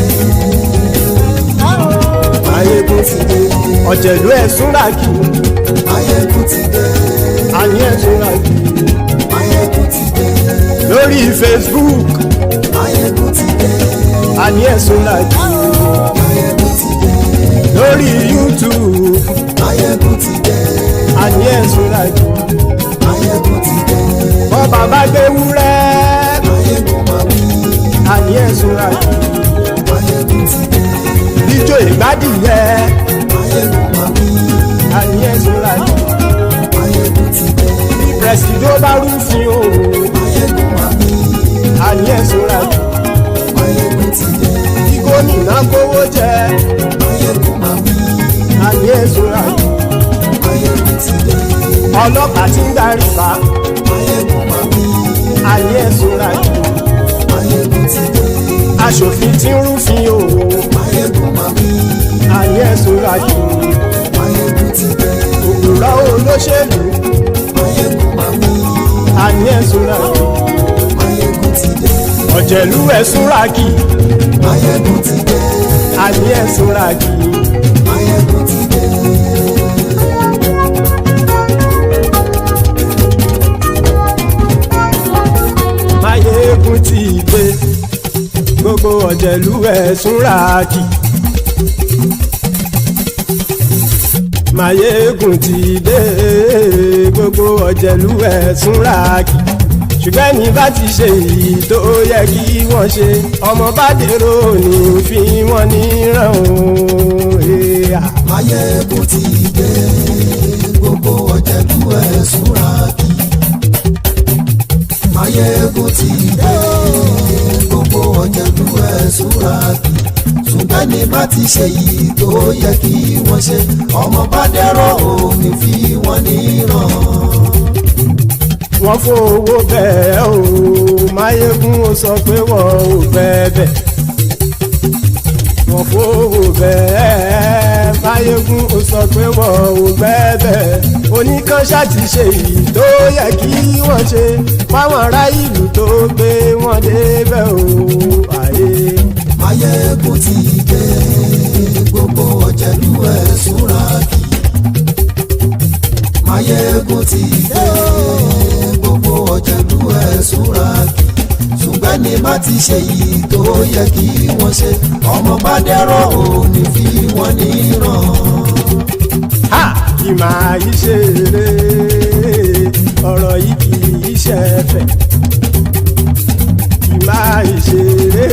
Máyégún ti dé. Ọ̀jẹ̀lú ẹ̀ súnra kì í. Máyégún ti dé. Àní ẹ̀ súnra kì í. Máyégún ti dé. Lórí Facebook. Máyégún ti dé. Àní ẹ̀ súnra kì í. Máyégún ti dé. Lórí YouTube. Máyégún ti dé. Àní ẹ̀ súnra kì í. Máyégún ti dé. Bọ́ba bá gbé wúrẹ́. Máyégún máa wí. Àní ẹ̀ súnra kì í. Máyégún ti dé. Ijó ìgbádìyẹ. Máyégún máa wí. Àní ẹ̀ súnra kì í. Máyégún ti dé. Prẹ̀sìdó bá rúfin o. Máyégún máa wí. Àní ẹ̀ súnra kì í. Máyégún ti dé. Kí gómìnà kówó jẹ. Máyégún máa wí. Àní ẹ̀ súnra kì í. Máyégún ti dé. Ọlọ́pàá tí ń darí bá. Máyégún máa wí. Àní ẹ̀ súnra kì í. Máyégún ti dé. Aṣòfin tí ń rúfin o. Máyégún máa wí. Àní ẹ̀ súnra kì í. Máyégún ti dé. Òpùrọ́ olóṣèlú. Máyégún máa wí. Àní ẹ̀ súnra kì í. Máyégún ti dé. Ọ̀jẹ̀lú ẹ̀ súnra kì í. Máyégún ti dé. Àní ẹ̀ súnra kì í. Máyégún ti dé. Máyégún ti dé. Gbogbo ọ̀jẹ̀lú ẹ̀ súnra kì í. Máyégún ti dé. Gbogbo ọ̀jẹ̀lú ẹ̀ súnra kì í. Ṣùgbọ́n ní bá ti ṣe èyí tó yẹ kí wọ́n ṣe, ọmọ bá dèrò ní fi wọ́n níran o. Máyégún ti dé. Gbogbo ọ̀jẹ̀lú ẹ̀ súnra kì í. Máyégún ti dé. Gbogbo ọ̀jẹ̀lú ẹ̀ súnra kì í. Ṣùgbọ́n ní bá ti ṣe èyí tó yẹ kí wọ́n ṣe, ọmọ bá dèrò ní fi wọ́n níran. Wọ́n fowó bẹ́ẹ̀ o, Máyégún ó sọ pé wọ́n ò bẹ́ẹ̀. Wọ́n fowó bẹ́ẹ̀, Máyégún ó sọ pé wọ́n ò bẹ́ẹ̀. Oníkanṣá ti ṣe èyí tó yẹ kí wọ́n ṣe, fáwọn ará ìlú tó gbé wọn débẹ̀ o. Máyégún ti dé. Gbogbo ọ̀jẹ̀lú ẹ̀ súnra kì í. Máyégún ti dé. Gbogbo ọ̀jẹ̀lú ẹ̀ súnra kì í. Ṣùgbọ́n ní má ti ṣe yìí tó yẹ kí wọ́n ṣe, ọmọ bá dẹ́rọ̀ ò ní fi wọ́n níran. Kì máa yí ṣeré, ọ̀rọ̀ yìí kì í ṣẹ̀fẹ̀. Kì máa yí ṣeré,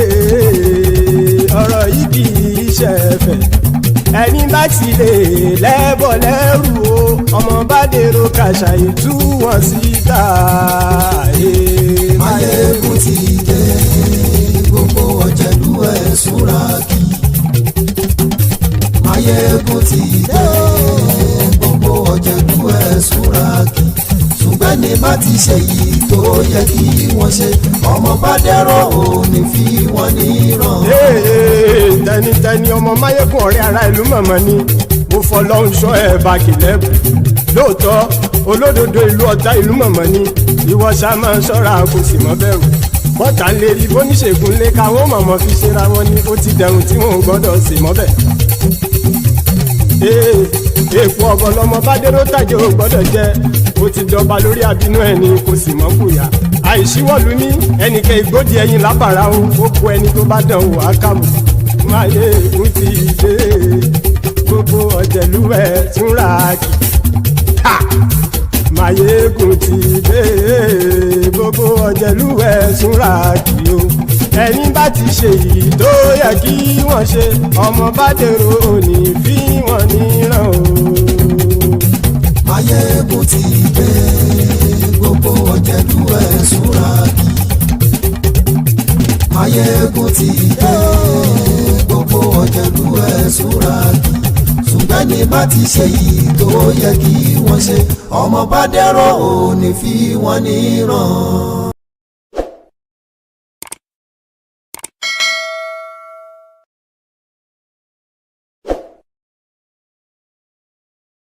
ọ̀rọ̀ yìí kì í ṣẹ̀fẹ̀. Ẹni bá ti lè lẹ́bọ̀ lẹ́rù o, ọmọ bá dèrò kàṣà ìtú wọn síta. Máyégún ti dé. Gbogbo ọ̀jẹ̀lú ẹ̀ súnra kì í. Máyégún ti dé. Gbogbo ọ̀jẹ̀lú ẹ̀ súnra kì í. Ṣùgbọ́n ní má ti ṣe yìí tó yẹ kí wọ́n ṣe, ọmọ bá dẹ́rọ̀ ò ní fi wọ́n níran. Tẹnitẹni ọmọ Máyégún ọ̀rẹ́ ara ìlú mọ̀mọ́ ni mo fọlọ́hún sọ ẹ̀ bá kìlẹ́bù. Lóòótọ́ olódodo ìlú ọ̀tá ìlú mọ̀mọ́ ni ìwọ ṣá máa ń ṣọ́ra kò sì mọ́ bẹ̀rù. Bọ́tà ń lè rí bóníṣègùn lé káwọn mọ̀mọ́ fi ṣera wọn ni ó ti dẹrùn tí wọn ò gbọ́dọ̀ sì mọ́ bẹ̀. Èèpo ọ̀bọ lọmọ bá dérò tàjẹ́ ò gbọ́dọ̀ jẹ́, ó ti dọba lórí àbínú ẹni kò sì mọ́ fòyà. Àìsíwọ̀lú ní ẹnìkẹ́ ìgbódì ẹyin lábàrá o, ó kó ẹni tó bá dán o àkàmù. Máyégún ti dé. Gbogbo ọ̀jẹ̀lú ẹ̀ túnra kì í. Máyégún ti dé. Gbogbo ọ̀jẹ̀lú ẹ̀ túnra kì í o. Ẹni bá ti ṣe yìí tó yẹ kí wọ́n ṣe, ọmọ bá dèrò òní fi wọ́n níran o. Máyégún ti dé. Gbogbo ọ̀jẹ̀lú ẹ̀ súnra kì í. Máyégún ti dé. Gbogbo ọ̀jẹ̀lú ẹ̀ súnra kì í. Ṣùgbọ́n ní bá ti ṣe yìí tó yẹ kí wọ́n ṣe, ọmọ bá dẹ́rọ̀ ò ní fi wọ́n níran.